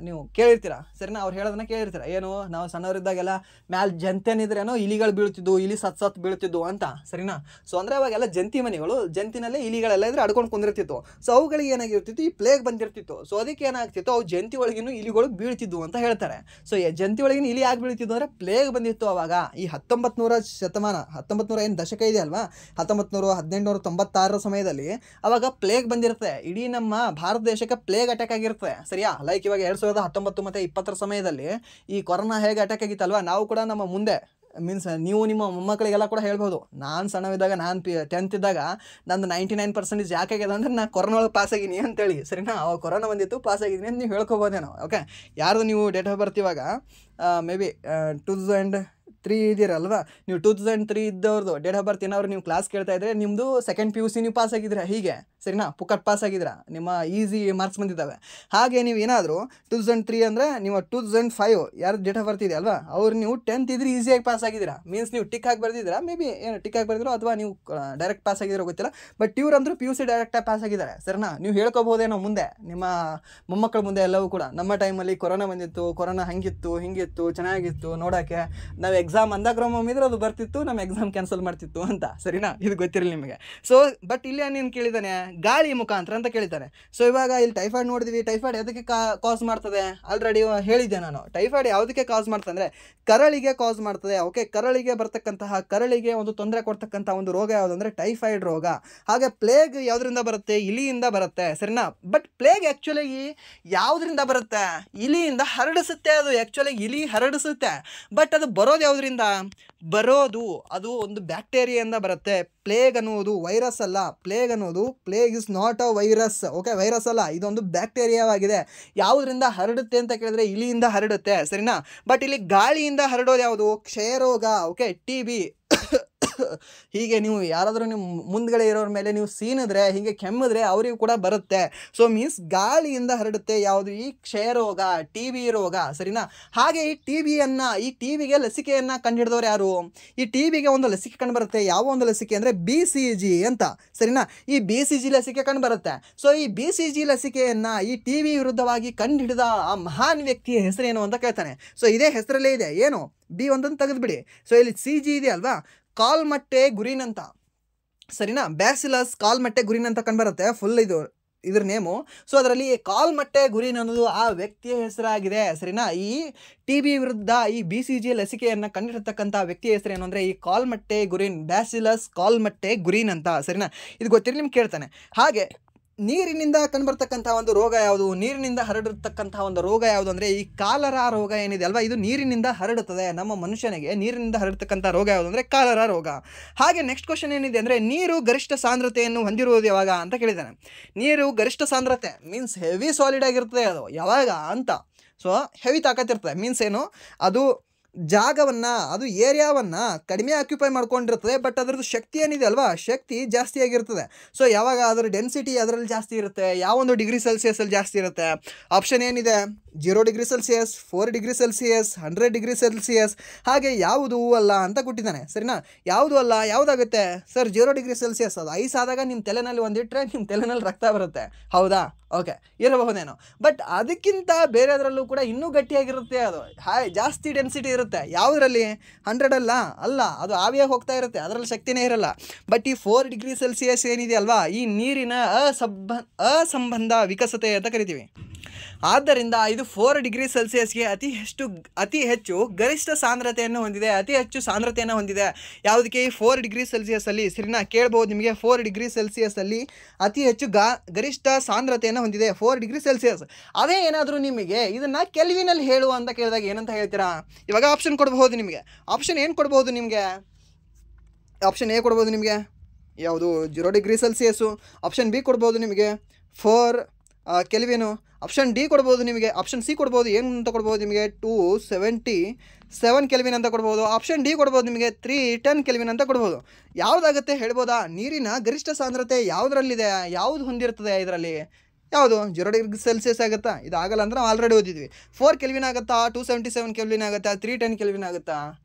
ನೀವು ಕೇಳಿರ್ತೀರ. ಸರಿನಾ? ಅವ್ರು ಹೇಳೋದನ್ನ ಕೇಳಿರ್ತೀರ. ಏನು, ನಾವು ಸಣ್ಣವರಿದ್ದಾಗೆಲ್ಲ ಮ್ಯಾಲೆ ಜಂತೇನಿದ್ರೇನೋ ಇಲಿಗಳು ಬೀಳ್ತಿದ್ವು, ಇಲಿ ಸತ್ ಬೀಳ್ತಿದ್ವು ಅಂತ. ಸರಿನಾ? ಸೊ ಅಂದರೆ ಅವಾಗೆಲ್ಲ ಜಂತಿ ಮನೆಗಳು, ಜಂತಿನಲ್ಲೇ ಇಲಿಗಳೆಲ್ಲ ಇದ್ರೆ ಅಡ್ಕೊಂಡು ಕುಂದಿರ್ತಿತ್ತು. ಸೊ ಅವುಗಳಿಗೆ ಏನಾಗಿರ್ತಿತ್ತು? ಈ ಪ್ಲೇಗ್ ಬಂದಿರ್ತಿತ್ತು. ಸೊ ಅದಕ್ಕೆ ಏನಾಗ್ತಿತ್ತು? ಅವು ಜಂತಿ ಒಳಗಿನೂ ಇಲಿಗಳು ಬೀಳ್ತಿದ್ವು ಅಂತ ಹೇಳ್ತಾರೆ. ಸೊ ಜಂತಿ ಒಳಗಿನ ಇಲಿ ಯಾಕೆ ಬೀಳ್ತಿದ್ವು ಅಂದರೆ ಪ್ಲೇಗ್ ಬಂದಿತ್ತು ಅವಾಗ. ಈ 1900 ಶತಮಾನ, 1900 ಏನು ದಶಕ ಇದೆ ಅಲ್ವಾ, 1896 ಸಮಯದಲ್ಲಿ ಅವಾಗ ಪ್ಲೇಗ್ ಬಂದಿರುತ್ತೆ. ಇಡೀ ನಮ್ಮ ಭಾರತ ದೇಶಕ್ಕೆ ಪ್ಲೇಗ್ ಅಟ್ಯಾಕ್ ಆಗಿರುತ್ತೆ. ಸರಿಯಾ? ಲೈಕ್ ಇವಾಗ 2019 ಮತ್ತು 2020 ಸಮಯದಲ್ಲಿ ಈ ಕೊರೋನಾ ಹೇಗೆ ಅಟ್ಯಾಕ್ ಆಗಿತ್ತಲ್ವಾ, ನಾವು ಕೂಡ ನಮ್ಮ ಮುಂದೆ ಮೀನ್ಸ್ ನೀವು ನಿಮ್ಮ ಮೊಮ್ಮಕ್ಕಳಿಗೆಲ್ಲ ಕೂಡ ಹೇಳ್ಬೋದು, ನಾನು ಸಣ್ಣವಿದ್ದಾಗ, ನಾನು 10th ಇದ್ದಾಗ ನಂದು 99% ಯಾಕೆ ಆಗ್ಯದ ಅಂದರೆ ನಾನು ಕೊರೋನಾ ಒಳಗೆ ಪಾಸ್ ಆಗಿನಿ ಅಂತೇಳಿ. ಸರಿನಾ? ಅವಾಗ ಕೊರೋನಾ ಬಂದಿತ್ತು, ಪಾಸ್ ಆಗಿದ್ದೀನಿ ಅಂತ ನೀವು ಹೇಳ್ಕೊಬೋದೇನೋ. ಓಕೆ, ಯಾರ್ದು ನೀವು ಡೇಟ್ ಆಫ್ ಬರ್ತ್ ಇವಾಗ ಮೇ ಬಿ 2003 ಇದ್ದೀರಲ್ವಾ, ನೀವು 2003 ಇದ್ದವ್ರದ್ದು ಡೇಟ್ ಆಫ್ ಬರ್ತ್ ಏನಾದ್ರು ನೀವು ಕ್ಲಾಸ್ ಕೇಳ್ತಾ ಇದ್ರೆ ನಿಮ್ಮದು 2nd PUC ನೀವು ಪಾಸ್ ಆಗಿದ್ದೀರಾ ಹೀಗೆ. ಸರಿನಾ? ಪುಕ್ಕಟ್ ಪಾಸ್ ಆಗಿದ್ದೀರಾ, ನಿಮ್ಮ ಈಸಿ ಮಾರ್ಕ್ಸ್ ಬಂದಿದ್ದಾವೆ. ಹಾಗೆ ನೀವು ಏನಾದರೂ 2003 ಅಂದರೆ ನೀವು 2005 ಯಾರು ಡೇಟ್ ಆಫ್ ಬರ್ತ್ ಇದೆ ಅಲ್ವಾ, ಅವ್ರು ನೀವು 10th ಇದ್ರೆ ಈಸಿಯಾಗಿ ಪಾಸ್ ಆಗಿದ್ದೀರಾ. ಮೀನ್ಸ್ ನೀವು ಟಿಕ್ ಹಾಕಿ ಬರ್ದಿದ್ದೀರಾ, ಮೇ ಬಿ ಏನು ಟಿಕ್ ಹಾಕಿ ಬರ್ದಿರೋ ಅಥವಾ ನೀವು ಡೈರೆಕ್ಟ್ ಪಾಸ್ ಆಗಿದ್ದೀರೋ ಗೊತ್ತಿಲ್ಲ. ಬಟ್ ಇವ್ರಂದ್ರೂ PUC ಡೈರೆಕ್ಟಾಗಿ ಪಾಸ್ ಆಗಿದ್ದಾರೆ. ಸರಿನಾ? ನೀವು ಹೇಳ್ಕೊಬೋದೇನೋ ಮುಂದೆ ನಿಮ್ಮ ಮೊಮ್ಮಕ್ಕಳ ಮುಂದೆ ಎಲ್ಲವೂ ಕೂಡ, ನಮ್ಮ ಟೈಮಲ್ಲಿ ಕೊರೋನಾ ಬಂದಿತ್ತು, ಕೊರೋನಾ ಹಂಗಿತ್ತು ಹಿಂಗಿತ್ತು ಚೆನ್ನಾಗಿತ್ತು ನೋಡೋಕ್ಕೆ, ನಾವು ಎಕ್ಸಾಮ್ ಅಂದಾಕ್ರಮಿದ್ರೆ ಅದು ಬರ್ತಿತ್ತು, ನಮ್ಮ ಎಕ್ಸಾಮ್ ಕ್ಯಾನ್ಸಲ್ ಮಾಡ್ತಿತ್ತು ಅಂತ. ಸರಿನಾ? ಇದು ಗೊತ್ತಿರಲಿ ನಿಮಗೆ. ಸೊ ಬಟ್ ಇಲ್ಲಿ ಏನು ಕೇಳಿದ್ದಾನೆ? ಗಾಳಿ ಮುಖಾಂತರ ಅಂತ ಕೇಳಿದ್ದಾರೆ. ಸೊ ಇವಾಗ ಇಲ್ಲಿ ಟೈಫಾಯ್ಡ್ ನೋಡಿದ್ವಿ. ಟೈಫಾಯ್ಡ್ ಯಾವುದಕ್ಕೆ ಕಾಸ್ ಮಾಡ್ತದೆ? ಆಲ್ರೆಡಿ ಹೇಳಿದ್ದೆ ನಾನು. ಟೈಫಾಯ್ಡ್ ಯಾವುದಕ್ಕೆ ಕಾಸ್ ಮಾಡ್ತದೆ ಅಂದರೆ ಕರಳಿಗೆ ಕಾಸ್ ಮಾಡ್ತದೆ. ಓಕೆ, ಕರಳಿಗೆ ಒಂದು ತೊಂದರೆ ಕೊಡ್ತಕ್ಕಂಥ ಒಂದು ರೋಗ ಯಾವುದು ಅಂದರೆ ಟೈಫಾಯ್ಡ್ ರೋಗ. ಹಾಗೆ ಪ್ಲೇಗ್ ಯಾವುದರಿಂದ ಬರುತ್ತೆ? ಇಲಿಯಿಂದ ಬರುತ್ತೆ. ಸರಿನಾ? ಬಟ್ ಪ್ಲೇಗ್ ಆ್ಯಕ್ಚುಲಿ ಯಾವುದರಿಂದ ಬರುತ್ತೆ? ಇಲಿಯಿಂದ ಹರಡಿಸುತ್ತೆ. ಅದು ಆ್ಯಕ್ಚುಲಿ ಇಲಿ ಹರಡಿಸುತ್ತೆ. ಬಟ್ ಅದು ಬರೋದು ಯಾವುದರಿಂದ? ಅದು ಒಂದು ಬ್ಯಾಕ್ಟೀರಿಯಿಂದ ಬರುತ್ತೆ. ಪ್ಲೇಗ್ ಅನ್ನೋದು ವೈರಸ್ ಅಲ್ಲ. Plague is not a virus. Okay, virus ಅಲ್ಲ, ಇದೊಂದು ಬ್ಯಾಕ್ಟೀರಿಯಾವಾಗಿದೆ. ಯಾವುದರಿಂದ ಹರಡುತ್ತೆ ಅಂತ ಕೇಳಿದ್ರೆ ಇಲಿಯಿಂದ ಹರಡುತ್ತೆ. ಸರಿನಾ? ಬಟ್ ಇಲ್ಲಿ ಗಾಳಿಯಿಂದ ಹರಡೋದು ಯಾವುದು? ಕ್ಷಯರೋಗ. Okay, TB. ಹೀಗೆ ನೀವು ಯಾರಾದರೂ ನಿಮ್ಮ ಮುಂದ್ಗಡೆ ಇರೋರ ಮೇಲೆ ನೀವು ಸೀನಿದ್ರೆ, ಹೀಗೆ ಕೆಮ್ಮಿದ್ರೆ ಅವರಿಗೂ ಕೂಡ ಬರುತ್ತೆ. ಸೊ ಮೀನ್ಸ್ ಗಾಳಿಯಿಂದ ಹರಡುತ್ತೆ. ಯಾವುದು? ಈ ಕ್ಷಯರೋಗ, TB ರೋಗ. ಸರಿನಾ? ಹಾಗೆ ಈ TBಗೆ ಲಸಿಕೆಯನ್ನು ಕಂಡುಹಿಡಿದವರು ಯಾರು? ಈ TBಗೆ ಒಂದು ಲಸಿಕೆ ಕಂಡು ಬರುತ್ತೆ. ಯಾವ ಒಂದು ಲಸಿಕೆ ಅಂದರೆ BCG ಅಂತ. ಸರಿನಾ? ಈ BCG ಲಸಿಕೆ ಕಂಡು ಬರುತ್ತೆ. ಸೊ ಈ BCG ಲಸಿಕೆಯನ್ನು ಈ TB ವಿರುದ್ಧವಾಗಿ ಕಂಡುಹಿಡಿದ ಆ ಮಹಾನ್ ವ್ಯಕ್ತಿಯ ಹೆಸರೇನು ಅಂತ ಕೇಳ್ತಾನೆ. ಸೊ ಇದೇ ಹೆಸರಲ್ಲೇ ಇದೆ. ಏನು? B ಒಂದನ್ನು ತೆಗೆದುಬಿಡಿ. ಸೊ ಇಲ್ಲಿ CG ಇದೆ ಅಲ್ವಾ, ಕಾಲ್ಮಟ್ಟೆ ಗುರಿನ್ ಅಂತ. ಸರಿನಾ? ಬ್ಯಾಸಿಲಸ್ ಕಾಲ್ಮಟ್ಟೆ ಗುರಿನ್ ಅಂತ ಕಂಡುಬರುತ್ತೆ. ಫುಲ್ ಇದು ಇದ್ರ ನೇಮು. ಸೊ ಅದರಲ್ಲಿ ಕಾಲ್ಮಟ್ಟೆ ಗುರಿನ್ ಅನ್ನೋದು ಆ ವ್ಯಕ್ತಿಯ ಹೆಸರಾಗಿದೆ, ಸರಿನಾ. ಈ TB ವಿರುದ್ಧ ಈ BCG ಲಸಿಕೆಯನ್ನು ಕಂಡಿರತಕ್ಕಂಥ ವ್ಯಕ್ತಿಯ ಹೆಸರು ಏನು ಅಂದರೆ ಈ ಕಾಲ್ಮಟ್ಟೆ ಗುರಿನ್, ಬ್ಯಾಸಿಲಸ್ ಕಾಲ್ಮಟ್ಟೆ ಗುರಿನ್ ಅಂತ, ಸರಿನಾ. ಇದು ಗೊತ್ತಿರಲಿ ನಿಮ್ಗೆ ಕೇಳ್ತಾನೆ. ಹಾಗೆ ನೀರಿನಿಂದ ಕಂಡುಬರ್ತಕ್ಕಂಥ ಒಂದು ರೋಗ ಯಾವುದು, ನೀರಿನಿಂದ ಹರಡಿರ್ತಕ್ಕಂಥ ಒಂದು ರೋಗ ಯಾವುದು ಅಂದರೆ ಈ ಕಾಲರಾ ರೋಗ ಏನಿದೆ ಅಲ್ವಾ, ಇದು ನೀರಿನಿಂದ ಹರಡುತ್ತದೆ. ನಮ್ಮ ಮನುಷ್ಯನಿಗೆ ನೀರಿನಿಂದ ಹರಡ್ತಕ್ಕಂಥ ರೋಗ ಯಾವುದು ಅಂದರೆ ಕಾಲರಾ ರೋಗ. ಹಾಗೆ ನೆಕ್ಸ್ಟ್ ಕ್ವಶನ್ ಏನಿದೆ ಅಂದರೆ ನೀರು ಗರಿಷ್ಠ ಸಾಂದ್ರತೆಯನ್ನು ಹೊಂದಿರುವುದು ಯಾವಾಗ ಅಂತ ಕೇಳಿದ್ದಾನೆ. ನೀರು ಗರಿಷ್ಠ ಸಾಂದ್ರತೆ ಮೀನ್ಸ್ ಹೆವಿ ಸಾಲಿಡ್ ಆಗಿರ್ತದೆ ಅದು ಯಾವಾಗ ಅಂತ. ಸೊ ಹೆವಿ ತಾಕತ್ತಿರ್ತದೆ ಮೀನ್ಸ್ ಏನು, ಅದು ಜಾಗವನ್ನು, ಅದು ಏರಿಯಾವನ್ನು ಕಡಿಮೆ ಆಕ್ಯುಪೈ ಮಾಡ್ಕೊಂಡಿರ್ತದೆ, ಬಟ್ ಅದರದ್ದು ಶಕ್ತಿ ಏನಿದೆ ಅಲ್ವಾ, ಶಕ್ತಿ ಜಾಸ್ತಿ ಆಗಿರ್ತದೆ. ಸೊ ಯಾವಾಗ ಅದರ ಡೆನ್ಸಿಟಿ ಅದರಲ್ಲಿ ಜಾಸ್ತಿ ಇರುತ್ತೆ, ಯಾವೊಂದು ಡಿಗ್ರಿ ಸೆಲ್ಸಿಯಸಲ್ಲಿ ಜಾಸ್ತಿ ಇರುತ್ತೆ. ಆಪ್ಷನ್ ಏನಿದೆ 0 degree Celsius, 4 degree Celsius, 100 degree Celsius. ಹಾಗೆ ಯಾವುದು ಅಲ್ಲ ಅಂತ ಕೊಟ್ಟಿದ್ದಾನೆ, ಸರಿನಾ. ಯಾವುದು ಅಲ್ಲ ಯಾವುದಾಗುತ್ತೆ ಸರ್, 0 ಡಿಗ್ರಿ ಸೆಲ್ಸಿಯಸ್. ಅದು ಐಸ್ ಆದಾಗ ನಿಮ್ಮ ತಲೆನಲ್ಲಿ ಒಂದಿಟ್ಟರೆ ನಿಮ್ಮ ತಲೆನಲ್ಲಿ ರಕ್ತ ಬರುತ್ತೆ, ಹೌದಾ, ಓಕೆ ಇರಬಹುದೇನೋ. ಬಟ್ ಅದಕ್ಕಿಂತ ಬೇರೆದರಲ್ಲೂ ಕೂಡ ಇನ್ನೂ ಗಟ್ಟಿಯಾಗಿರುತ್ತೆ, ಅದು ಜಾಸ್ತಿ ಡೆನ್ಸಿಟಿ ಇರುತ್ತೆ. ಯಾವುದರಲ್ಲಿ 100 ಅಲ್ಲ, ಅದು ಆವಿಯಾಗಿ ಹೋಗ್ತಾ ಇರುತ್ತೆ, ಅದರಲ್ಲಿ ಶಕ್ತಿನೇ ಇರಲ್ಲ. ಬಟ್ ಈ 4 ಡಿಗ್ರಿ ಸೆಲ್ಸಿಯಸ್ ಏನಿದೆ ಅಲ್ವಾ, ಈ ನೀರಿನ ಅಸಂಬಂಧ ವಿಕಸತೆ ಅಂತ ಕರಿತೀವಿ. ಆದ್ದರಿಂದ ಇದು 4 ಡಿಗ್ರಿ ಸೆಲ್ಸಿಯಸ್ಗೆ ಅತಿ ಹೆಚ್ಚು ಗರಿಷ್ಠ ಸಾಂದ್ರತೆಯನ್ನು ಹೊಂದಿದೆ, ಅತಿ ಹೆಚ್ಚು ಸಾಂದ್ರತೆಯನ್ನು ಹೊಂದಿದೆ. ಯಾವುದಕ್ಕೆ ಈ 4 ಡಿಗ್ರಿ ಸೆಲ್ಸಿಯಸ್ಸಲ್ಲಿ, ಸರಿನಾ, ಕೇಳ್ಬೋದು ನಿಮಗೆ. 4 ಡಿಗ್ರಿ ಸೆಲ್ಸಿಯಸ್ಸಲ್ಲಿ ಅತಿ ಹೆಚ್ಚು ಗರಿಷ್ಠ ಸಾಂದ್ರತೆಯನ್ನು ಹೊಂದಿದೆ 4 ಡಿಗ್ರಿ ಸೆಲ್ಸಿಯಸ್. ಅದೇ ಏನಾದರೂ ನಿಮಗೆ ಇದನ್ನು ಕೆಲ್ವಿನಲ್ಲಿ ಹೇಳು ಅಂತ ಕೇಳಿದಾಗ ಏನಂತ ಹೇಳ್ತೀರಾ? ಇವಾಗ ಆಪ್ಷನ್ ಕೊಡಬಹುದು ನಿಮಗೆ. ಆಪ್ಷನ್ ಏನು ಕೊಡ್ಬೋದು ನಿಮಗೆ? ಆಪ್ಷನ್ ಎ ಕೊಡ್ಬೋದು ನಿಮಗೆ, ಯಾವುದು 0 ಡಿಗ್ರಿ ಸೆಲ್ಸಿಯಸ್ಸು. ಆಪ್ಷನ್ ಬಿ ಕೊಡ್ಬೋದು ನಿಮಗೆ 4 ಕೆಲ್ವಿನು. ಆಪ್ಷನ್ ಡಿ ಕೊಡ್ಬೋದು ನಿಮಗೆ. ಆಪ್ಷನ್ ಸಿ ಕೊಡ್ಬೋದು, ಏನು ಅಂತ ಕೊಡ್ಬೋದು ನಿಮಗೆ 277 ಕೆಲ್ವಿನ್ ಅಂತ ಕೊಡ್ಬೋದು. ಆಪ್ಷನ್ ಡಿ ಕೊಡ್ಬೋದು ನಿಮಗೆ 310 ಕೆಲ್ವಿನ್ ಅಂತ ಕೊಡ್ಬೋದು. ಯಾವುದಾಗುತ್ತೆ ಹೇಳ್ಬೋದಾ? ನೀರಿನ ಗರಿಷ್ಠ ಸಾಂದ್ರತೆ ಯಾವುದರಲ್ಲಿದೆ, ಯಾವುದು ಹೊಂದಿರ್ತದೆ ಇದರಲ್ಲಿ? ಯಾವುದು 0 ಡಿಗ್ರಿ ಸೆಲ್ಸಿಯಸ್ ಆಗುತ್ತಾ? ಇದು ಆಗಲ್ಲ ಅಂದ್ರೆ ನಾವು ಆಲ್ರೆಡಿ ಓದಿದ್ವಿ. 4 ಕೆಲ್ವಿನ್ ಆಗುತ್ತಾ, 277 ಕೆಲ್ವಿನ್ ಆಗುತ್ತಾ, 310 ಕೆಲ್ವಿನ್ ಆಗುತ್ತಾ?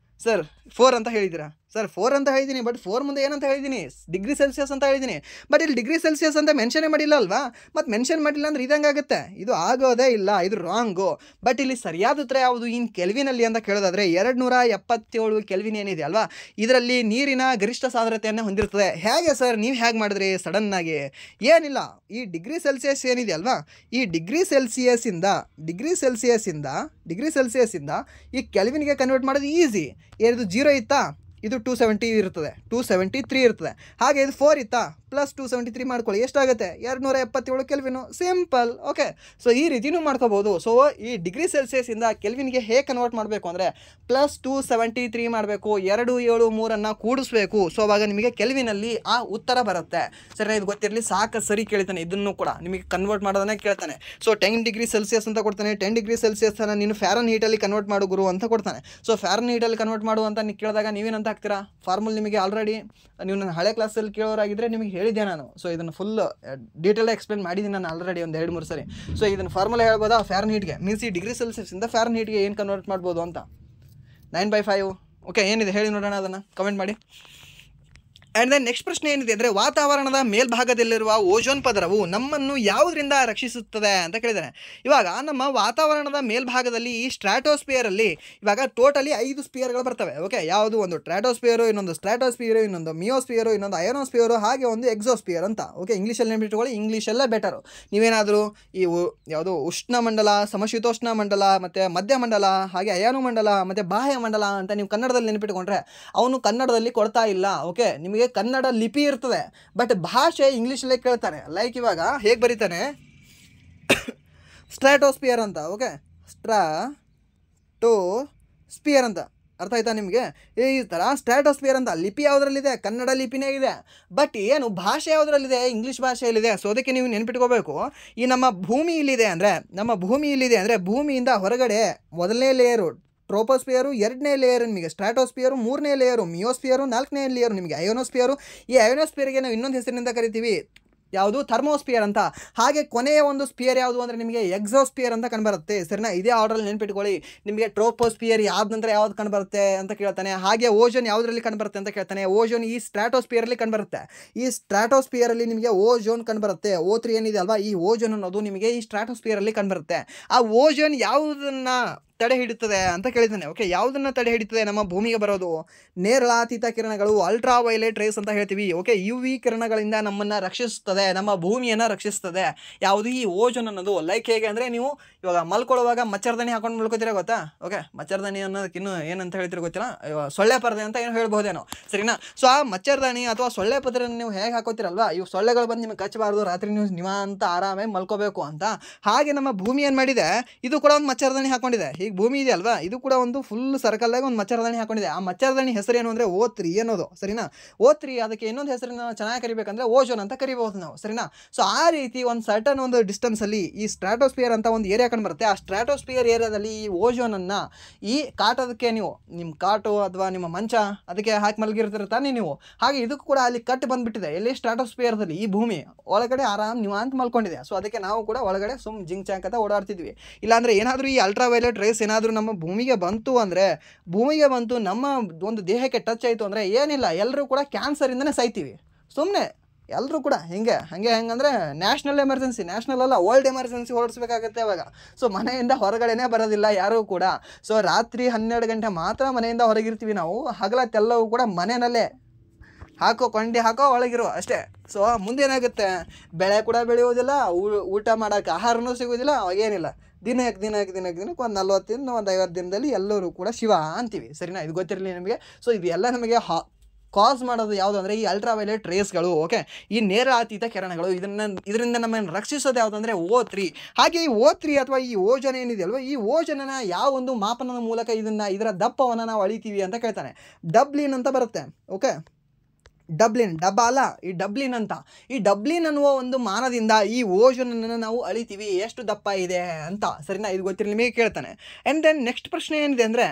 ಸರ್ 4 ಅಂತ ಹೇಳಿದ್ದೀರಾ? ಸರ್ 4 ಅಂತ ಹೇಳಿದ್ದೀನಿ, ಬಟ್ 4 ಮುಂದೆ ಏನಂತ ಹೇಳಿದ್ದೀನಿ? ಡಿಗ್ರಿ ಸೆಲ್ಸಿಯಸ್ ಅಂತ ಹೇಳಿದ್ದೀನಿ. ಬಟ್ ಇಲ್ಲಿ ಡಿಗ್ರಿ ಸೆಲ್ಸಿಯಸ್ ಅಂತ ಮೆನ್ಷನೇ ಮಾಡಿಲ್ಲ ಅಲ್ವಾ? ಮತ್ತು ಮೆನ್ಷನ್ ಮಾಡಿಲ್ಲ ಅಂದ್ರೆ ಇದಂಗಾಗುತ್ತೆ, ಇದು ಆಗೋದೇ ಇಲ್ಲ, ಇದು ರಾಂಗು. ಬಟ್ ಇಲ್ಲಿ ಸರಿಯಾದ ಉತ್ತರ ಯಾವುದು ಇನ್ ಕೆಲ್ವಿನಲ್ಲಿ ಅಂತ ಕೇಳೋದಾದರೆ 277 ಕೆಲ್ವಿನ್ ಏನಿದೆ ಅಲ್ವಾ, ಇದರಲ್ಲಿ ನೀರಿನ ಗರಿಷ್ಠ ಸಾಂದ್ರತೆಯನ್ನು ಹೊಂದಿರ್ತದೆ. ಹೇಗೆ ಸರ್, ನೀವು ಹೇಗೆ ಮಾಡಿದ್ರಿ ಸಡನ್ನಾಗಿ? ಏನಿಲ್ಲ, ಈ ಡಿಗ್ರಿ ಸೆಲ್ಸಿಯಸ್ ಏನಿದೆ ಅಲ್ವಾ, ಈ ಡಿಗ್ರಿ ಸೆಲ್ಸಿಯಸ್ಸಿಂದ ಈ ಕೆಲ್ವಿನ್ಗೆ ಕನ್ವರ್ಟ್ ಮಾಡೋದು ಈಸಿ. ಏನಿದು 0 ಇತ್ತಾ, ಇದು 270 ಇರ್ತದೆ, 273 ಇರ್ತದೆ. ಹಾಗೆ ಇದು 4 ಇತ್ತಾ, ಪ್ಲಸ್ 273 ಮಾಡ್ಕೊಳ್ಳಿ, ಎಷ್ಟಾಗುತ್ತೆ? 277 ಕೆಲ್ವಿನು. Simple, okay. ಸೊ ಈ ರೀತಿನೂ ಮಾಡ್ಕೋಬೋದು. ಸೊ ಈ ಡಿಗ್ರಿ ಸೆಲ್ಸಿಯಸ್ಸಿಂದ ಕೆಲ್ವಿನ್ಗೆ ಹೇಗೆ ಕನ್ವರ್ಟ್ ಮಾಡಬೇಕು ಅಂದರೆ ಪ್ಲಸ್ 273 ಮಾಡಬೇಕು, 273 ಕೂಡಿಸ್ಬೇಕು. ಸೊ ಅವಾಗ ನಿಮಗೆ ಕೆಲ್ವಿನಲ್ಲಿ ಆ ಉತ್ತರ ಬರುತ್ತೆ. ಸರಿ, ಇದು ಗೊತ್ತಿರಲಿ, ಸಾಕು. ಸರಿ ಕೇಳ್ತಾನೆ, ಇದನ್ನು ಕೂಡ ನಿಮಗೆ ಕನ್ವರ್ಟ್ ಮಾಡೋದನ್ನೇ ಕೇಳ್ತಾನೆ. ಸೊ 10 ಡಿಗ್ರಿ ಸೆಲ್ಸಿಯಸ್ ಅಂತ ಕೊಡ್ತಾನೆ. 10 ಡಿಗ್ರಿ ಸೆಲ್ಸಿಯಸ್ನ ನೀನು ಫ್ಯಾರನ್ ಹೀಟಲ್ಲಿ ಕನ್ವರ್ಟ್ ಮಾಡು ಗುರು ಅಂತ ಕೊಡ್ತಾನೆ. ಸೊ ಫ್ಯಾರನ್ ಹೀಟಲ್ಲಿ ಕನ್ವರ್ಟ್ ಮಾಡು ಅಂತ ಕೇಳಿದಾಗ ನೀವೇನಂತ ಹಾಕ್ತೀರಾ? ಫಾರ್ಮುಲ್ ನಿಮಗೆ ಆಲ್ರೆಡಿ ನೀವು ನನ್ನ ಹಳೆ ಕ್ಲಾಸಲ್ಲಿ ಕೇಳೋರಾಗಿದ್ದರೆ ನಿಮಗೆ ಹೇಳಿದ್ದೆ ನಾನು. ಸೊ ಇದನ್ನು ಫುಲ್ ಡೀಟೇಲ್ ಎಕ್ಸ್ಪ್ಲೇನ್ ಮಾಡಿದ್ದೀನಿ ನಾನು ಆಲ್ರೆಡಿ ಒಂದು 2-3 ಸರಿ. ಸೊ ಇದನ್ನು ಫಾರ್ಮುಲಾ ಹೇಳ್ಬೋದಾ? ಫ್ಯಾರನ್ ಹೀಟ್ಗೆ ಮೀನ್ಸ್ ಈ ಡಿಗ್ರಿ ಸೆಲ್ಸಿಯಸ್ಸಿಂದ ಫ್ಯಾರನ್ ಹೀಟ್ಗೆ ಏನು ಕನ್ವರ್ಟ್ ಮಾಡ್ಬೋದು ಅಂತ 9/5. ಓಕೆ, ಏನಿದೆ ಹೇಳಿ ನೋಡೋಣ, ಅದನ್ನು ಕಮೆಂಟ್ ಮಾಡಿ. ಆ್ಯಂಡ್ ದೆನ್ ನೆಕ್ಸ್ಟ್ ಪ್ರಶ್ನೆ ಏನಿದೆ ಅಂದರೆ ವಾತಾವರಣದ ಮೇಲ್ಭಾಗದಲ್ಲಿರುವ ಓಜೋನ್ ಪದರವು ನಮ್ಮನ್ನು ಯಾವುದರಿಂದ ರಕ್ಷಿಸುತ್ತದೆ ಅಂತ ಕೇಳಿದ್ದಾನೆ. ಇವಾಗ ನಮ್ಮ ವಾತಾವರಣದ ಮೇಲ್ಭಾಗದಲ್ಲಿ ಈ ಸ್ಟ್ರಾಟೋಸ್ಪಿಯರಲ್ಲಿ ಇವಾಗ ಟೋಟಲಿ 5 ಸ್ಪಿಯರ್ಗಳು ಬರ್ತವೆ. ಓಕೆ, ಯಾವುದು? ಒಂದು ಟ್ರಾಟೋಸ್ಪಿಯರು, ಇನ್ನೊಂದು ಸ್ಟ್ರಾಟೋಸ್ಪಿಯರು, ಇನ್ನೊಂದು ಮಿಯೋಸ್ಪಿಯರು, ಇನ್ನೊಂದು ಅಯೋನೋಸ್ಪಿಯರು, ಹಾಗೆ ಒಂದು ಎಕ್ಸೋಸ್ಪಿಯರ್ ಅಂತ. ಓಕೆ, ಇಂಗ್ಲೀಷಲ್ಲಿ ನೆನ್ಪಿಟ್ಕೊಳ್ಳಿ, ಇಂಗ್ಲೀಷಲ್ಲೇ ಬೆಟರು. ನೀವೇನಾದರೂ ಈ ಯಾವುದು ಉಷ್ಣಮಂಡಲ, ಸಮಶೀತೋಷ್ಣ ಮಂಡಲ, ಮತ್ತು ಮಧ್ಯಮಂಡಲ, ಹಾಗೆ ಅಯಾನು ಮಂಡಲ ಮತ್ತು ಬಾಹ್ಯ ಮಂಡಲ ಅಂತ ನೀವು ಕನ್ನಡದಲ್ಲಿ ನೆನಪಿಟ್ಕೊಂಡ್ರೆ ಅವನು ಕನ್ನಡದಲ್ಲಿ ಕೊಡ್ತಾ ಇಲ್ಲ. ಓಕೆ, ನಿಮಗೆ ಕನ್ನಡ ಲಿಪಿ ಇರ್ತದೆ, ಬಟ್ ಭಾಷೆ ಇಂಗ್ಲೀಷಲ್ಲೇ ಕೇಳ್ತಾನೆ. ಲೈಕ್ ಇವಾಗ ಹೇಗೆ ಬರೀತಾನೆ, ಸ್ಟ್ರಾಟೋಸ್ಪಿಯರ್ ಅಂತ. ಓಕೆ, ಸ್ಟ್ರಾಟೋಸ್ಪಿಯರ್ ಅಂತ ಅರ್ಥ ಆಯ್ತಾ ನಿಮಗೆ? ಈ ಥರ ಸ್ಟ್ರಾಟೋಸ್ಪಿಯರ್ ಅಂತ ಲಿಪಿ ಯಾವುದರಲ್ಲಿದೆ? ಕನ್ನಡ ಲಿಪಿನೇ ಇದೆ. ಬಟ್ ಏನು ಭಾಷೆ ಯಾವುದರಲ್ಲಿದೆ? ಇಂಗ್ಲೀಷ್ ಭಾಷೆಯಲ್ಲಿದೆ. ಸೊ ಅದಕ್ಕೆ ನೀವು ನೆನ್ಪಿಟ್ಕೋಬೇಕು, ಈ ನಮ್ಮ ಭೂಮಿ ಇಲ್ಲಿದೆ ಅಂದರೆ ಭೂಮಿಯಿಂದ ಹೊರಗಡೆ ಮೊದಲನೇ ಲೇಯರು ಟ್ರೋಪೋಸ್ಪಿಯರು, 2ನೇ ಲೇಯರು ನಿಮಗೆ ಸ್ಟ್ರಾಟೋಸ್ಪಿಯರು, 3ನೇ ಲೇಯರು ಮಿಯೋಸ್ಪಿಯರು, 4ನೇ ಲೇಯರು ನಿಮಗೆ ಅಯೋನೋಸ್ಪಿಯರು. ಈ ಅಯೋನೋಸ್ಪಿಯರ್ಗೆ ನಾವು ಇನ್ನೊಂದು ಹೆಸರಿನಿಂದ ಕರಿತೀವಿ, ಯಾವುದು? ಥರ್ಮೋಸ್ಪಿಯರ್ ಅಂತ. ಹಾಗೆ ಕೊನೆಯ ಒಂದು ಸ್ಪಿಯರ್ ಯಾವುದು ಅಂದರೆ ನಿಮಗೆ ಎಕ್ಸೋಸ್ಪಿಯರ್ ಅಂತ ಕಂಡುಬರುತ್ತೆ. ಸರಿನಾ? ಇದೇ ಆರ್ಡ್ರಲ್ಲಿ ನೆನ್ಪಿಟ್ಕೊಳ್ಳಿ. ನಿಮಗೆ ಟ್ರೋಪೋಸ್ಪಿಯರ್ ಯಾವ್ದು ನಂತರ ಯಾವ್ದು ಕಂಡುಬರುತ್ತೆ ಅಂತ ಕೇಳ್ತಾನೆ. ಹಾಗೆ ಓಜೋನ್ ಯಾವುದರಲ್ಲಿ ಕಂಡುಬರುತ್ತೆ ಅಂತ ಕೇಳ್ತಾನೆ. ಓಜೋನ್ ಈ ಸ್ಟ್ರಾಟೋಸ್ಪಿಯರಲ್ಲಿ ಕಂಡುಬರುತ್ತೆ. ಈ ಸ್ಟ್ರಾಟೋಸ್ಪಿಯರಲ್ಲಿ ನಿಮಗೆ ಓಜೋನ್ ಕಂಡುಬರುತ್ತೆ. O3 ಏನಿದೆ ಅಲ್ವಾ, ಈ ಓಜೋನ್ ಅನ್ನೋದು ನಿಮಗೆ ಈ ಸ್ಟ್ರಾಟೋಸ್ಪಿಯರಲ್ಲಿ ಕಂಡುಬರುತ್ತೆ. ಆ ಓಜೋನ್ ಯಾವುದನ್ನು ತಡೆ ಹಿಡಿತದೆ ಅಂತ ಕೇಳಿದ್ದಾನೆ. ಓಕೆ, ಯಾವುದನ್ನು ತಡೆ ಹಿಡಿತದೆ ನಮ್ಮ ಭೂಮಿಗೆ ಬರೋದು? ನೇರಳಾತೀತ ಕಿರಣಗಳು, ಅಲ್ಟ್ರಾ ವೈಲೆಟ್ ರೇಸ್ ಅಂತ ಹೇಳ್ತೀವಿ. ಓಕೆ, UV ಕಿರಣಗಳಿಂದ ನಮ್ಮನ್ನು ರಕ್ಷಿಸ್ತದೆ, ನಮ್ಮ ಭೂಮಿಯನ್ನು ರಕ್ಷಿಸ್ತದೆ. ಯಾವುದು? ಈ ಓಜೋನ್ ಅನ್ನೋದು. ಲೈಕ್ ಹೇಗೆ ಅಂದರೆ, ನೀವು ಇವಾಗ ಮಲ್ಕೊಳ್ಳುವಾಗ ಮಚ್ಚರ್ದಾನಿ ಹಾಕೊಂಡು ಮಲ್ಕೋತೀರಾ ಗೊತ್ತಾ? ಓಕೆ, ಮಚ್ಚರ್ದಾನಿ ಅನ್ನೋದಕ್ಕಿನ್ನೂ ಏನಂತ ಹೇಳ್ತೀರಿ ಗೊತ್ತಿಲ್ಲ, ಸೊಳ್ಳೆ ಪರದೆ ಅಂತ ಏನು ಹೇಳ್ಬೋದೇನೋ, ಸರಿನಾ? ಸೊ ಆ ಮಚ್ಚರ್ದಾನಿ ಅಥವಾ ಸೊಳ್ಳೆ ಪರದೆ ನೀವು ಹೇಗೆ ಹಾಕೋತಿರಲ್ವಾ, ಇವು ಸೊಳ್ಳೆಗಳು ಬಂದು ನಿಮಗೆ ಕಚ್ಚಬಾರ್ದು, ರಾತ್ರಿ ನೀವು ನಿವಾಂತ ಆರಾಮಾಗಿ ಮಲ್ಕೋಬೇಕು ಅಂತ. ಹಾಗೆ ನಮ್ಮ ಭೂಮಿ ಏನು ಮಾಡಿದೆ, ಇದು ಕೂಡ ಒಂದು ಮಚ್ಚರ್ದಾನಿ ಹಾಕೊಂಡಿದೆ. ಈಗ ಭೂಮಿ ಇದೆ ಅಲ್ವಾ, ಇದು ಕೂಡ ಒಂದು ಫುಲ್ ಸರ್ಕಲ್ದಾಗ ಒಂದು ಮಚ್ಚರ್ದಾನಿ ಹಾಕೊಂಡಿದೆ. ಆ ಮಚ್ಚರ್ದಾನಿ ಹೆಸರು ಏನು ಅಂದರೆ O3 ಅನ್ನೋದು, ಸರಿನಾ? O3, ಅದಕ್ಕೆ ಇನ್ನೊಂದು ಹೆಸರನ್ನ ಚೆನ್ನಾಗಿ ಕರಿಬೇಕಂದ್ರೆ ಓಜೋನ್ ಅಂತ ಕರಿಬಹುದು ನಾವು, ಸರಿನಾ? ಸೊ ಆ ರೀತಿ ಒಂದು ಸರ್ಟನ್ ಒಂದು ಡಿಸ್ಟೆನ್ಸಲ್ಲಿ ಈ ಸ್ಟ್ರಾಟೋಸ್ಫಿಯರ್ ಅಂತ ಒಂದು ಏರಿಯಾ ಕಂಡು ಬರುತ್ತೆ. ಆ ಸ್ಟ್ರಾಟೋಸ್ಫಿಯರ್ ಏರಿಯಾದಲ್ಲಿ ಈ ಓಜೋನನ್ನು ಈ ಕಾಟೋದಕ್ಕೆ ನೀವು ನಿಮ್ಮ ಕಾಟು ಅಥವಾ ನಿಮ್ಮ ಮಂಚ ಅದಕ್ಕೆ ಹಾಕಿ ಮಲಗಿರ್ತೀರ ತಾನೇ ನೀವು, ಹಾಗೆ ಇದಕ್ಕೂ ಕೂಡ ಅಲ್ಲಿ ಕಟ್ ಬಂದುಬಿಟ್ಟಿದೆ. ಎಲ್ಲಿ? ಸ್ಟ್ರಾಟೋಸ್ಫಿಯರ್ದಲ್ಲಿ. ಈ ಭೂಮಿ ಒಳಗಡೆ ಆರಾಮ್ ನೀವು ಅಂತ ಮಲ್ಕೊಂಡಿದೆ. ಸೊ ಅದಕ್ಕೆ ನಾವು ಕೂಡ ಒಳಗಡೆ ಜಿಂಗ್ ಚಾಂಕ್ ಅಂತ ಓಡಾಡ್ತಿದ್ವಿ. ಇಲ್ಲಾಂದರೆ ಏನಾದರೂ ಈ ಅಲ್ಟ್ರಾ ವೈಲೆಟ್ ರೇಸ್ ಏನಾದರೂ ನಮ್ಮ ಭೂಮಿಗೆ ಬಂತು ಅಂದರೆ, ನಮ್ಮ ಒಂದು ದೇಹಕ್ಕೆ ಟಚ್ ಆಯಿತು ಅಂದರೆ ಏನಿಲ್ಲ, ಎಲ್ಲರೂ ಕೂಡ ಕ್ಯಾನ್ಸರಿಂದನೇ ಸಾಯ್ತೀವಿ. ಸುಮ್ಮನೆ ಎಲ್ಲರೂ ಕೂಡ ಹೆಂಗಂದರೆ ನ್ಯಾಷನಲ್ ಎಮರ್ಜೆನ್ಸಿ, ನ್ಯಾಷನಲ್ ಅಲ್ಲ ವರ್ಲ್ಡ್ ಎಮರ್ಜೆನ್ಸಿ ಹೊರಡಿಸ್ಬೇಕಾಗತ್ತೆ ಅವಾಗ. ಸೊ ಮನೆಯಿಂದ ಹೊರಗಡೆನೇ ಬರೋದಿಲ್ಲ ಯಾರೂ ಕೂಡ. ಸೊ ರಾತ್ರಿ 12 ಗಂಟೆ ಮಾತ್ರ ಮನೆಯಿಂದ ಹೊರಗಿರ್ತೀವಿ ನಾವು. ಹಗಲತ್ತೆಲ್ಲವೂ ಕೂಡ ಮನೆಯಲ್ಲೇ ಹಾಕೋ ಒಳಗಿರೋ ಅಷ್ಟೇ. ಸೊ ಮುಂದೇನಾಗುತ್ತೆ, ಬೆಳೆ ಕೂಡ ಬೆಳೆಯೋದಿಲ್ಲ, ಊಟ ಮಾಡೋಕ್ಕೆ ಆಹಾರನೂ ಸಿಗೋದಿಲ್ಲ, ಅವಾಗೇನಿಲ್ಲ. ದಿನಕ್ಕೆ ಒಂದು 40 ದಿನ, ಒಂದು 50 ದಿನದಲ್ಲಿ ಎಲ್ಲರೂ ಕೂಡ ಶಿವ ಅಂತೀವಿ, ಸರಿನಾ? ಇದು ಗೊತ್ತಿರಲಿ ನಿಮಗೆ. ಸೊ ಇದೆಲ್ಲ ನಮಗೆ ಕಾಸ್ ಮಾಡೋದು ಯಾವುದು ಅಂದರೆ ಈ ಅಲ್ಟ್ರಾ ವೈಲೆಟ್ ರೇಸ್ಗಳು. ಓಕೆ, ಈ ನೇರಳಾತೀತ ಕಿರಣಗಳು. ಇದರಿಂದ ನಮ್ಮನ್ನು ರಕ್ಷಿಸೋದು ಯಾವುದು ಅಂದರೆ O3. ಹಾಗೆ ಈ O3 ಅಥವಾ ಈ ಓಜೋನ್ ಏನಿದೆ ಅಲ್ವಾ, ಈ ಓಜೋನನ್ನ ಯಾವ ಒಂದು ಮಾಪನದ ಮೂಲಕ ಇದರ ದಪ್ಪವನ್ನು ನಾವು ಅಳಿತೀವಿ ಅಂತ ಕೇಳ್ತಾನೆ. ಡಬ್ಲಿನ್ ಅಂತ ಬರುತ್ತೆ. ಓಕೆ, ಡಬ್ಬ ಅಲ್ಲ, ಈ ಡಬ್ಲಿನ್ ಅಂತ. ಈ ಡಬ್ಲಿನ್ ಅನ್ನುವ ಒಂದು ಮಾನದಿಂದ ಈ ಓಜೋನನ್ನು ನಾವು ಅಳಿತೀವಿ, ಎಷ್ಟು ದಪ್ಪ ಇದೆ ಅಂತ, ಸರಿನಾ? ಇದು ಗೊತ್ತಿರಲಿ ನಿಮಗೆ ಕೇಳ್ತಾನೆ. ಆ್ಯಂಡ್ ದೆನ್ ನೆಕ್ಸ್ಟ್ ಪ್ರಶ್ನೆ ಏನಿದೆ ಅಂದರೆ,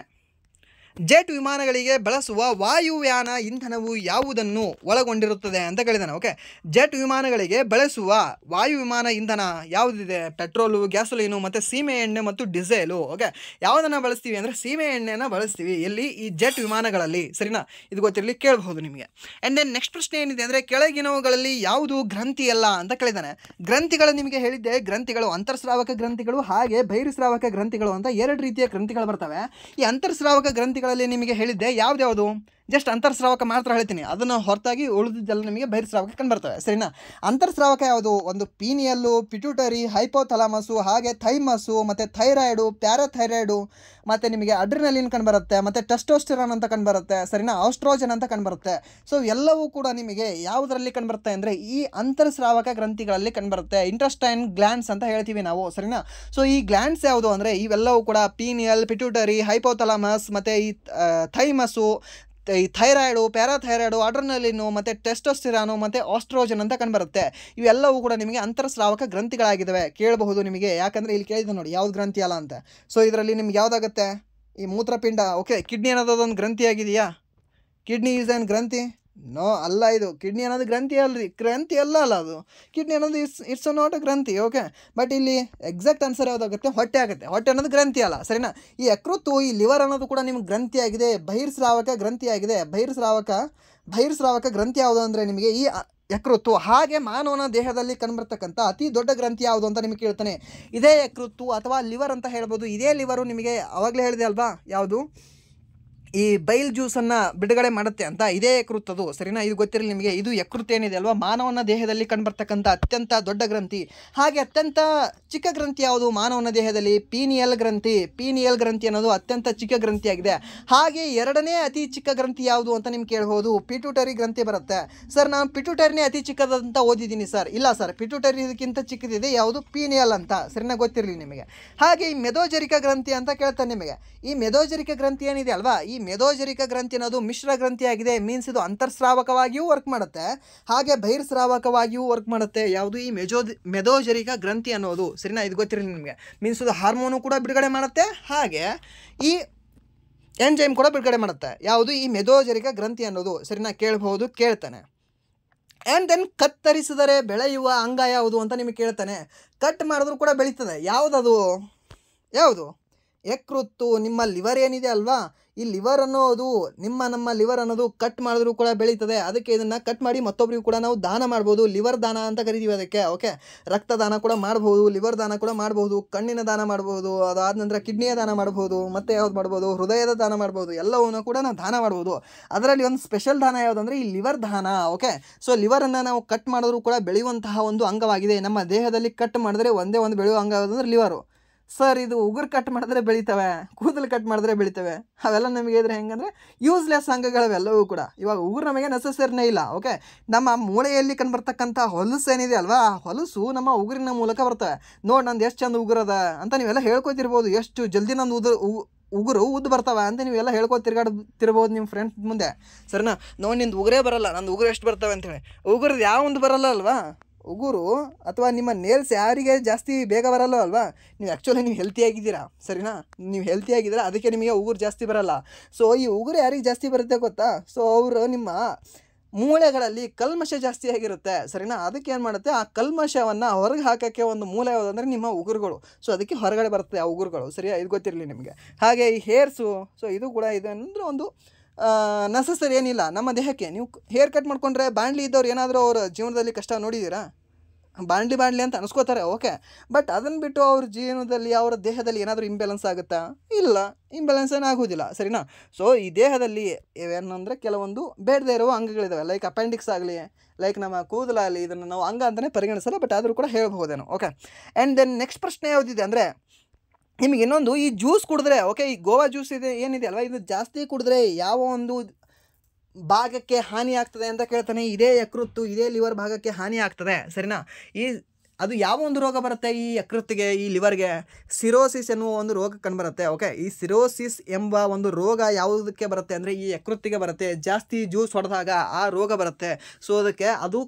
ಜೆಟ್ ವಿಮಾನಗಳಿಗೆ ಬಳಸುವ ವಾಯುಯಾನ ಇಂಧನವು ಯಾವುದನ್ನು ಒಳಗೊಂಡಿರುತ್ತದೆ ಅಂತ ಕೇಳಿದಾನೆ. ಓಕೆ, ಜೆಟ್ ವಿಮಾನಗಳಿಗೆ ಬಳಸುವ ವಾಯುವಿಮಾನ ಇಂಧನ ಯಾವುದಿದೆ? ಪೆಟ್ರೋಲು, ಗ್ಯಾಸೋಲಿನು ಮತ್ತು ಸೀಮೆ ಎಣ್ಣೆ ಮತ್ತು ಡೀಸೆಲು. ಓಕೆ, ಯಾವುದನ್ನು ಬಳಸ್ತೀವಿ ಅಂದರೆ ಸೀಮೆ ಎಣ್ಣೆನ ಬಳಸ್ತೀವಿ. ಎಲ್ಲಿ? ಈ ಜೆಟ್ ವಿಮಾನಗಳಲ್ಲಿ, ಸರಿನಾ? ಇದು ಗೊತ್ತಿರಲಿ, ಕೇಳಬಹುದು ನಿಮಗೆ. ಆ್ಯಂಡ್ ದೆನ್ ನೆಕ್ಸ್ಟ್ ಪ್ರಶ್ನೆ ಏನಿದೆ ಅಂದರೆ, ಕೆಳಗಿನವುಗಳಲ್ಲಿ ಯಾವುದು ಗ್ರಂಥಿ ಅಲ್ಲ ಅಂತ ಕೇಳಿದಾನೆ. ಗ್ರಂಥಿಗಳು ನಿಮಗೆ ಹೇಳಿದ್ದೆ, ಗ್ರಂಥಿಗಳು ಅಂತರ್ಸ್ರಾವಕ ಗ್ರಂಥಿಗಳು ಹಾಗೆ ಬಹಿರ್ಸ್ರಾವಕ ಗ್ರಂಥಿಗಳು ಅಂತ 2 ರೀತಿಯ ಗ್ರಂಥಿಗಳು ಬರ್ತವೆ. ಈ ಅಂತರ್ಸ್ರಾವಕ ಗ್ರಂಥಿಗಳಲ್ಲಿ ನಿಮಗೆ ಹೇಳಿದ್ದೆ ಯಾವ್ದು? ಜಸ್ಟ್ ಅಂತರ್ಸ್ರಾವಕ ಮಾತ್ರ ಹೇಳ್ತೀನಿ, ಅದನ್ನು ಹೊರತಾಗಿ ಉಳಿದಿದ್ದೆಲ್ಲ ನಿಮಗೆ ಬಹಿರ್ಸ್ರಾವಕ ಕಂಡು ಬರ್ತವೆ, ಸರಿನಾ? ಅಂತರ್ಸ್ರಾವಕ ಯಾವುದು? ಒಂದು ಪೀನಿಯಲ್ಲು, ಪಿಟ್ಯೂಟರಿ, ಹೈಪೋಥಲಾಮಸು, ಹಾಗೆ ಥೈಮಸ್ಸು, ಮತ್ತು ಥೈರಾಯ್ಡು, ಪ್ಯಾರಾಥೈರಾಯ್ಡು, ಮತ್ತು ನಿಮಗೆ ಅಡ್ರಿನಲಿನ್ ಕಂಡುಬರುತ್ತೆ, ಮತ್ತು ಟೆಸ್ಟೋಸ್ಟೆರಾನ್ ಅಂತ ಕಂಡುಬರುತ್ತೆ, ಸರಿನಾ? ಆಸ್ಟ್ರೋಜನ್ ಅಂತ ಕಂಡುಬರುತ್ತೆ. ಸೊ ಎಲ್ಲವೂ ಕೂಡ ನಿಮಗೆ ಯಾವುದರಲ್ಲಿ ಕಂಡುಬರುತ್ತೆ ಅಂದರೆ ಈ ಅಂತರ್ಸ್ರಾವಕ ಗ್ರಂಥಿಗಳಲ್ಲಿ ಕಂಡುಬರುತ್ತೆ. ಇಂಟೆಸ್ಟೈನ್ ಗ್ಲ್ಯಾಂಡ್ಸ್ ಅಂತ ಹೇಳ್ತೀವಿ ನಾವು, ಸರಿನಾ? ಸೊ ಈ ಗ್ಲ್ಯಾಂಡ್ಸ್ ಯಾವುದು ಅಂದರೆ ಇವೆಲ್ಲವೂ ಕೂಡ ಪೀನಿಯಲ್, ಪಿಟ್ಯೂಟರಿ, ಹೈಪೋಥಲಾಮಸ್, ಮತ್ತು ಈ ಥೈಮಸ್ಸು, ಈ ಥೈರಾಯ್ಡು, ಪ್ಯಾರಾಥೈರಾಯ್ಡು, ಅಡ್ರಿನಲಿನು, ಮತ್ತು ಟೆಸ್ಟೋಸ್ಟೆರಾನು, ಮತ್ತು ಆಸ್ಟ್ರೋಜನ್ ಅಂತ ಕಂಡುಬರುತ್ತೆ. ಇವೆಲ್ಲವೂ ಕೂಡ ನಿಮಗೆ ಅಂತರ್ಸ್ರಾವಕ ಗ್ರಂಥಿಗಳಾಗಿದ್ದಾವೆ. ಕೇಳಬಹುದು ನಿಮಗೆ, ಯಾಕಂದರೆ ಇಲ್ಲಿ ಕೇಳಿದ್ದು ನೋಡಿ ಯಾವ್ದು ಗ್ರಂಥಿ ಅಲ್ಲ ಅಂತ. ಸೊ ಇದರಲ್ಲಿ ನಿಮ್ಗೆ ಯಾವುದಾಗುತ್ತೆ? ಈ ಮೂತ್ರಪಿಂಡ. ಓಕೆ, ಕಿಡ್ನಿ ಅನ್ನೋದೊಂದು ಗ್ರಂಥಿ ಆಗಿದೆಯಾ? ಕಿಡ್ನಿ ಈಸ್ ಆನ್ ಗ್ರಂಥಿ? ನೋ, ಅಲ್ಲ. ಇದು ಕಿಡ್ನಿ ಅನ್ನೋದು ಗ್ರಂಥಿ ಗ್ರಂಥಿ ಅಲ್ಲ ಅದು. ಕಿಡ್ನಿ ಅನ್ನೋದು ಇಟ್ಸ್ ನಾಟ್ ಅ ಗ್ರಂಥಿ. ಓಕೆ, ಬಟ್ ಇಲ್ಲಿ ಎಕ್ಸಾಕ್ಟ್ ಆನ್ಸರ್ ಯಾವುದಾಗುತ್ತೆ? ಹೊಟ್ಟೆ ಆಗುತ್ತೆ. ಹೊಟ್ಟೆ ಅನ್ನೋದು ಗ್ರಂಥಿ ಅಲ್ಲ, ಸರಿನಾ? ಈ ಯಕೃತ್ತು, ಈ ಲಿವರ್ ಅನ್ನೋದು ಕೂಡ ನಿಮ್ಗೆ ಗ್ರಂಥಿ ಆಗಿದೆ, ಬಹಿರ್ಸ್ರಾವಕ ಗ್ರಂಥಿ ಆಗಿದೆ. ಬಹಿರ್ಸ್ರಾವಕ ಗ್ರಂಥಿ ಯಾವುದು ಅಂದರೆ ನಿಮಗೆ ಈ ಯಕೃತ್ತು. ಹಾಗೆ ಮಾನವನ ದೇಹದಲ್ಲಿ ಕಂಡುಬರ್ತಕ್ಕಂಥ ಅತಿ ದೊಡ್ಡ ಗ್ರಂಥಿ ಯಾವುದು ಅಂತ ನಿಮಗೆ ಕೇಳ್ತಾನೆ. ಇದೇ ಯಕೃತ್ತು ಅಥವಾ ಲಿವರ್ ಅಂತ ಹೇಳ್ಬೋದು. ಇದೇ ಲಿವರು ನಿಮಗೆ ಆವಾಗಲೇ ಹೇಳಿದೆ ಅಲ್ವಾ, ಯಾವುದು? ಈ ಬೈಲ್ ಜ್ಯೂಸನ್ನು ಬಿಡುಗಡೆ ಮಾಡುತ್ತೆ ಅಂತ. ಇದೇ ಯಕೃತ್ತು ಅದು, ಸರಿನಾ? ಇದು ಗೊತ್ತಿರಲಿ ನಿಮಗೆ. ಇದು ಯಕೃತ್ತು ಏನಿದೆ ಅಲ್ವಾ, ಮಾನವನ ದೇಹದಲ್ಲಿ ಕಂಡುಬರ್ತಕ್ಕಂಥ ಅತ್ಯಂತ ದೊಡ್ಡ ಗ್ರಂಥಿ. ಹಾಗೆ ಅತ್ಯಂತ ಚಿಕ್ಕ ಗ್ರಂಥಿ ಯಾವುದು ಮಾನವನ ದೇಹದಲ್ಲಿ? ಪೀನಿಯಲ್ ಗ್ರಂಥಿ ಅನ್ನೋದು ಅತ್ಯಂತ ಚಿಕ್ಕ ಗ್ರಂಥಿಯಾಗಿದೆ. ಹಾಗೆ ಎರಡನೇ ಅತಿ ಚಿಕ್ಕ ಗ್ರಂಥಿ ಯಾವುದು ಅಂತ ನಿಮ್ಗೆ ಕೇಳ್ಬೋದು. ಪಿಟ್ಯೂಟರಿ ಗ್ರಂಥಿ ಬರುತ್ತೆ. ಸರ್, ನಾನು ಪಿಟ್ಯೂಟರಿನೇ ಅತಿ ಚಿಕ್ಕದಂತ ಓದಿದ್ದೀನಿ ಸರ್. ಇಲ್ಲ ಸರ್, ಪಿಟ್ಯೂಟರಿ ಇದಕ್ಕಿಂತ ಚಿಕ್ಕದಿದೆ, ಯಾವುದು? ಪೀನಿಯಲ್ ಅಂತ, ಸರಿನಾ? ಗೊತ್ತಿರಲಿ ನಿಮಗೆ. ಹಾಗೆ ಈ ಮೆದೋಜರಿಕ ಗ್ರಂಥಿ ಅಂತ ಕೇಳ್ತಾನೆ ನಿಮಗೆ. ಈ ಮೆದೋಜರಿಕ ಗ್ರಂಥಿ ಏನಿದೆ ಅಲ್ವಾ, ಈ ಮೆದೋಜರಿಕ ಗ್ರಂಥಿ ಅನ್ನೋದು ಮಿಶ್ರ ಗ್ರಂಥಿ ಆಗಿದೆ. ಮೀನ್ಸ್ ಇದು ಅಂತರ್ಸ್ರಾವಕವಾಗಿಯೂ ವರ್ಕ್ ಮಾಡುತ್ತೆ, ಹಾಗೆ ಬಹಿರ್ಸ್ರಾವಕವಾಗಿಯೂ ವರ್ಕ್ ಮಾಡುತ್ತೆ. ಯಾವುದು? ಈ ಮೆದೋಜರಿಕ ಗ್ರಂಥಿ ಅನ್ನೋದು, ಸರಿನಾ? ಇದು ಗೊತ್ತಿರಲಿ ನಿಮಗೆ. ಮೀನ್ಸ್ ಇದು ಹಾರ್ಮೋನು ಕೂಡ ಬಿಡುಗಡೆ ಮಾಡುತ್ತೆ, ಹಾಗೆ ಈ ಎಂಜೈಮ್ ಕೂಡ ಬಿಡುಗಡೆ ಮಾಡುತ್ತೆ. ಯಾವುದು? ಈ ಮೆದೋಜರಿಕ ಗ್ರಂಥಿ ಅನ್ನೋದು, ಸರಿನಾ? ಕೇಳಬಹುದು, ಕೇಳ್ತಾನೆ. ಆ್ಯಂಡ್ ದೆನ್ ಕತ್ತರಿಸಿದರೆ ಬೆಳೆಯುವ ಅಂಗ ಯಾವುದು ಅಂತ ನಿಮಗೆ ಕೇಳ್ತಾನೆ. ಕಟ್ ಮಾಡಿದ್ರು ಕೂಡ ಬೆಳೀತದೆ. ಯಾವುದು? ಯಕೃತ್ತು ನಿಮ್ಮ ಲಿವರ್ ಏನಿದೆ ಅಲ್ವಾ, ಈ ಲಿವರ್ ಅನ್ನೋದು ನಮ್ಮ ಲಿವರ್ ಅನ್ನೋದು ಕಟ್ ಮಾಡಿದ್ರೂ ಕೂಡ ಬೆಳೀತದೆ. ಅದಕ್ಕೆ ಇದನ್ನು ಕಟ್ ಮಾಡಿ ಮತ್ತೊಬ್ಬರಿಗೂ ಕೂಡ ನಾವು ದಾನ ಮಾಡ್ಬೋದು. ಲಿವರ್ ದಾನ ಅಂತ ಕರಿತೀವಿ ಅದಕ್ಕೆ. ಓಕೆ, ರಕ್ತದಾನ ಕೂಡ ಮಾಡ್ಬೋದು, ಲಿವರ್ ದಾನ ಕೂಡ ಮಾಡ್ಬೋದು, ಕಣ್ಣಿನ ದಾನ ಮಾಡ್ಬೋದು, ಅದಾದ ನಂತರ ಕಿಡ್ನಿಯ ದಾನ ಮಾಡ್ಬೋದು, ಮತ್ತೆ ಯಾವ್ದು ಮಾಡ್ಬೋದು, ಹೃದಯದ ದಾನ ಮಾಡ್ಬೋದು, ಎಲ್ಲವನ್ನೂ ಕೂಡ ನಾವು ದಾನ ಮಾಡ್ಬೋದು. ಅದರಲ್ಲಿ ಒಂದು ಸ್ಪೆಷಲ್ ದಾನ ಯಾವುದಂದರೆ ಈ ಲಿವರ್ ದಾನ. ಓಕೆ, ಸೊ ಲಿವರನ್ನು ನಾವು ಕಟ್ ಮಾಡಿದ್ರೂ ಕೂಡ ಬೆಳೆಯುವಂತಹ ಒಂದು ಅಂಗವಾಗಿದೆ. ನಮ್ಮ ದೇಹದಲ್ಲಿ ಕಟ್ ಮಾಡಿದ್ರೆ ಒಂದೇ ಒಂದು ಬೆಳೆಯುವ ಅಂಗ ಯಾವುದಂದ್ರೆ ಲಿವರು. ಸರ್ ಇದು ಉಗುರು ಕಟ್ ಮಾಡಿದ್ರೆ ಬೆಳಿತವೆ, ಕೂದಲು ಕಟ್ ಮಾಡಿದ್ರೆ ಬೆಳಿತವೆ, ಅವೆಲ್ಲ ನಮಗೆ ಇದ್ರೆ ಹೆಂಗಂದರೆ ಯೂಸ್ಲೆಸ್ ಅಂಗಗಳವೆಲ್ಲವೂ ಕೂಡ. ಇವಾಗ ಉಗುರು ನಮಗೆ ನೆಸಸರಿನೇ ಇಲ್ಲ. ಓಕೆ, ನಮ್ಮ ಮೂಳೆಯಲ್ಲಿ ಕಂಡುಬರ್ತಕ್ಕಂಥ ಹೊಲಸು ಏನಿದೆ ಅಲ್ವಾ, ಆ ಹೊಲಸು ನಮ್ಮ ಉಗುರಿನ ಮೂಲಕ ಬರ್ತವೆ. ನೋಡಿ ನಂದು ಎಷ್ಟು ಚಂದ ಉಗುರದ ಅಂತ ನೀವೆಲ್ಲ ಹೇಳ್ಕೊತಿರ್ಬೋದು. ಎಷ್ಟು ಜಲ್ದಿ ನಂದು ಉಗುರು ಉದ್ದು ಬರ್ತವೆ ಅಂತ ನೀವೆಲ್ಲ ತಿರ್ಬೋದು ನಿಮ್ಮ ಫ್ರೆಂಡ್ಸ್ ಮುಂದೆ. ಸರಿನಾ, ನೋಡಿ ನಿಂದು ಉಗುರೇ ಬರಲ್ಲ, ನಂದು ಉಗುರು ಎಷ್ಟು ಬರ್ತವೆ ಅಂತೇಳಿ. ಉಗುರದ್ದು ಯಾವ ಒಂದು ಬರಲ್ಲ ಅಲ್ವಾ, ಉಗುರು ಅಥವಾ ನಿಮ್ಮ ನೇಲ್ಸ್ ಯಾರಿಗೆ ಜಾಸ್ತಿ ಬೇಗ ಬರಲ್ಲ ಅಲ್ವಾ, ನೀವು ಹೆಲ್ತಿಯಾಗಿದ್ದೀರಾ. ಸರಿನಾ, ನೀವು ಹೆಲ್ತಿಯಾಗಿದ್ದೀರಾ, ಅದಕ್ಕೆ ನಿಮಗೆ ಉಗುರು ಜಾಸ್ತಿ ಬರಲ್ಲ. ಸೊ ಈ ಉಗುರು ಯಾರಿಗೆ ಜಾಸ್ತಿ ಬರುತ್ತೆ ಗೊತ್ತಾ, ಸೊ ಅವರು ನಿಮ್ಮ ಮೂಳೆಗಳಲ್ಲಿ ಕಲ್ಮಶ ಜಾಸ್ತಿ ಆಗಿರುತ್ತೆ. ಸರಿನಾ, ಅದಕ್ಕೆ ಏನು ಮಾಡುತ್ತೆ, ಆ ಕಲ್ಮಶವನ್ನು ಹೊರಗೆ ಹಾಕೋಕ್ಕೆ ಒಂದು ಮೂಲ ಯಾವುದಂದರೆ ನಿಮ್ಮ ಉಗುರುಗಳು. ಸೊ ಅದಕ್ಕೆ ಹೊರಗಡೆ ಬರುತ್ತೆ ಆ ಉಗುರುಗಳು. ಸರಿಯಾ, ಇದು ಗೊತ್ತಿರಲಿ ನಿಮಗೆ. ಹಾಗೆ ಈ ಹೇರ್ಸು, ಸೊ ಇದು ಕೂಡ ಇದೆ ಅಂದರೆ ಒಂದು ನೆಸಸರಿ ಏನಿಲ್ಲ ನಮ್ಮ ದೇಹಕ್ಕೆ. ನೀವು ಹೇರ್ ಕಟ್ ಮಾಡ್ಕೊಂಡ್ರೆ ಬಾಣಲಿ ಇದ್ದವ್ರು ಏನಾದರೂ ಅವ್ರ ಜೀವನದಲ್ಲಿ ಕಷ್ಟ ನೋಡಿದ್ದೀರಾ? ಬಾಣಲಿ ಅಂತ ಅನಿಸ್ಕೋತಾರೆ. ಓಕೆ, ಬಟ್ ಅದನ್ನು ಬಿಟ್ಟು ಅವ್ರ ಜೀವನದಲ್ಲಿ ಅವರ ದೇಹದಲ್ಲಿ ಏನಾದರೂ ಇಂಬ್ಯಾಲೆನ್ಸ್ ಆಗುತ್ತಾ? ಇಲ್ಲ, ಇಂಬ್ಯಾಲೆನ್ಸ್ ಏನಾಗೋದಿಲ್ಲ. ಸರಿನಾ, ಸೊ ಈ ದೇಹದಲ್ಲಿ ಏನಂದರೆ ಕೆಲವೊಂದು ಬೇಡದೇ ಇರುವ ಅಂಗಗಳಿದ್ದಾವೆ. ಲೈಕ್ ಅಪೆಂಡಿಕ್ಸ್ ಆಗಲಿ, ಲೈಕ್ ನಮ್ಮ ಕೂದಲಾಗಲಿ, ಇದನ್ನು ನಾವು ಅಂಗ ಅಂತಲೇ ಪರಿಗಣಿಸಲ್ಲ, ಬಟ್ ಆದರೂ ಕೂಡ ಹೇಳ್ಬೋದೇನೋ. ಓಕೆ, ಆ್ಯಂಡ್ ದೆನ್ ನೆಕ್ಸ್ಟ್ ಪ್ರಶ್ನೆ ಯಾವುದಿದೆ ಅಂದರೆ, ನಿಮಗೆ ಇನ್ನೊಂದು ಈ ಜ್ಯೂಸ್ ಕುಡಿದ್ರೆ, ಓಕೆ, ಈ ಗೋವಾ ಜ್ಯೂಸ್ ಏನಿದೆ ಅಲ್ವಾ, ಇದು ಜಾಸ್ತಿ ಕುಡಿದ್ರೆ ಯಾವ ಒಂದು ಭಾಗಕ್ಕೆ ಹಾನಿ ಆಗ್ತದೆ ಅಂತ ಕೇಳ್ತಾನೆ. ಇದೇ ಯಕೃತ್ತು, ಇದೇ ಲಿವರ್ ಭಾಗಕ್ಕೆ ಹಾನಿ ಆಗ್ತದೆ. ಸರಿನಾ, ಅದು ಯಾವ ಒಂದು ರೋಗ ಬರುತ್ತೆ ಈ ಯಕೃತ್ತಿಗೆ, ಈ ಲಿವರ್ಗೆ? ಸಿರೋಸಿಸ್ ಎನ್ನುವ ಒಂದು ರೋಗ ಕಂಡುಬರುತ್ತೆ. ಓಕೆ, ಈ ಸಿರೋಸಿಸ್ ಎಂಬ ಒಂದು ರೋಗ ಯಾವುದಕ್ಕೆ ಬರುತ್ತೆ ಅಂದರೆ ಈ ಯಕೃತ್ತಿಗೆ ಬರುತ್ತೆ. ಜಾಸ್ತಿ ಜ್ಯೂಸ್ ಹೊಡೆದಾಗ ಆ ರೋಗ ಬರುತ್ತೆ. ಸೊ ಅದಕ್ಕೆ ಅದು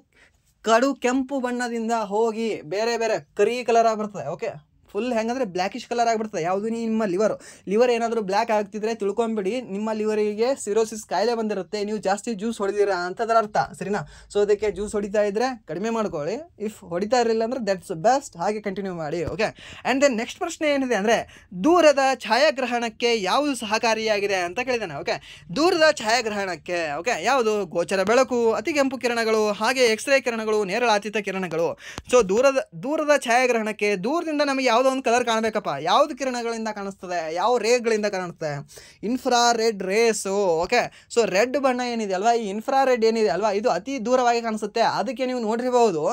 ಕಡು ಕೆಂಪು ಬಣ್ಣದಿಂದ ಹೋಗಿ ಬೇರೆ ಕರಿ ಕಲರ್ ಆಗಿಬಿಡ್ತದೆ. ಓಕೆ, ಫುಲ್ ಹೆಂಗಂದರೆ ಬ್ಲ್ಯಾಕಿಶ್ ಕಲರ್ ಆಗಿಬಿಡ್ತದೆ. ಯಾವುದು ನಿಮ್ಮ ಲಿವರ್ ಏನಾದರೂ ಬ್ಲ್ಯಾಕ್ ಆಗ್ತಿದ್ರೆ ತಿಳ್ಕೊಂಬಿಡಿ, ನಿಮ್ಮ ಲಿವರಿಗೆ ಸಿರೋಸಿಸ್ ಕಾಯಿಲೆ ಬಂದಿರುತ್ತೆ, ನೀವು ಜಾಸ್ತಿ ಜ್ಯೂಸ್ ಹೊಡೆದಿರಾ ಅಂತ ಅದರ ಅರ್ಥ. ಸರಿನಾ, ಸೊ ಅದಕ್ಕೆ ಜ್ಯೂಸ್ ಹೊಡಿತಾ ಇದ್ದರೆ ಕಡಿಮೆ ಮಾಡ್ಕೊಳ್ಳಿ, ಇಫ್ ಹೊಡಿತಾ ಇರಲಿಲ್ಲ ಅಂದರೆ ದಟ್ಸ್ ಬೆಸ್ಟ್, ಹಾಗೆ ಕಂಟಿನ್ಯೂ ಮಾಡಿ. ಓಕೆ, ಆ್ಯಂಡ್ ದೆನ್ ನೆಕ್ಸ್ಟ್ ಪ್ರಶ್ನೆ ಏನಿದೆ ಅಂದರೆ, ದೂರದ ಛಾಯಾಗ್ರಹಣಕ್ಕೆ ಯಾವುದು ಸಹಕಾರಿಯಾಗಿದೆ ಅಂತ ಕೇಳಿದ್ದಾನೆ. ಓಕೆ, ದೂರದ ಛಾಯಾಗ್ರಹಣಕ್ಕೆ ಓಕೆ ಯಾವುದು? ಗೋಚರ ಬೆಳಕು, ಅತಿಗೆಂಪು ಕಿರಣಗಳು, ಹಾಗೆ ಎಕ್ಸ್ರೇ ಕಿರಣಗಳು, ನೇರಳಾತೀತ ಕಿರಣಗಳು. ಸೊ ದೂರದ ಛಾಯಾಗ್ರಹಣಕ್ಕೆ ದೂರದಿಂದ ನಮಗೆ ಯಾವುದೋ ಒಂದು ಕಲರ್ ಕಾಣಬೇಕಪ್ಪ. ಯಾವುದು ಕಿರಣಗಳಿಂದ ಕಾಣಿಸ್ತದೆ, ಯಾವ ರೇಗಳಿಂದ ಕಾಣಿಸ್ತದೆ? Infrared race. Okay, so red ಬಣ್ಣ ಏನಿದೆ ಅಲ್ವಾ, ಈ ಇನ್ಫ್ರಾರೆಡ್ ಏನಿದೆ ಅಲ್ವಾ, ಇದು ಅತಿ ದೂರವಾಗಿ ಕಾಣಿಸುತ್ತೆ. ಅದಕ್ಕೆ ನೀವು ನೋಡಿರ್ಬೋದು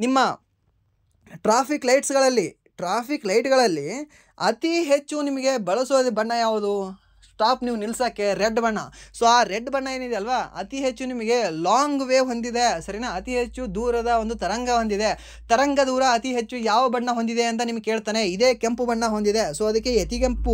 ನಿಮ್ಮ ಟ್ರಾಫಿಕ್ ಲೈಟ್ಗಳಲ್ಲಿ ಅತಿ ಹೆಚ್ಚು ನಿಮಗೆ ಬಳಸೋದು ಬಣ್ಣ ಯಾವುದು? ಸ್ಟಾಪ್ ನೀವು ನಿಲ್ಸೋಕ್ಕೆ ರೆಡ್ ಬಣ್ಣ. ಸೊ ಆ ರೆಡ್ ಬಣ್ಣ ಏನಿದೆ ಅಲ್ವಾ, ಅತಿ ಹೆಚ್ಚು ನಿಮಗೆ ಲಾಂಗ್ ವೇವ್ ಹೊಂದಿದೆ. ಸರಿನಾ, ಅತಿ ಹೆಚ್ಚು ದೂರದ ಒಂದು ತರಂಗ ಹೊಂದಿದೆ. ತರಂಗ ದೂರ ಅತಿ ಹೆಚ್ಚು ಯಾವ ಬಣ್ಣ ಹೊಂದಿದೆ ಅಂತ ನಿಮ್ಗೆ ಕೇಳ್ತಾನೆ. ಇದೇ ಕೆಂಪು ಬಣ್ಣ ಹೊಂದಿದೆ. ಸೊ ಅದಕ್ಕೆ ಅತಿ ಕೆಂಪು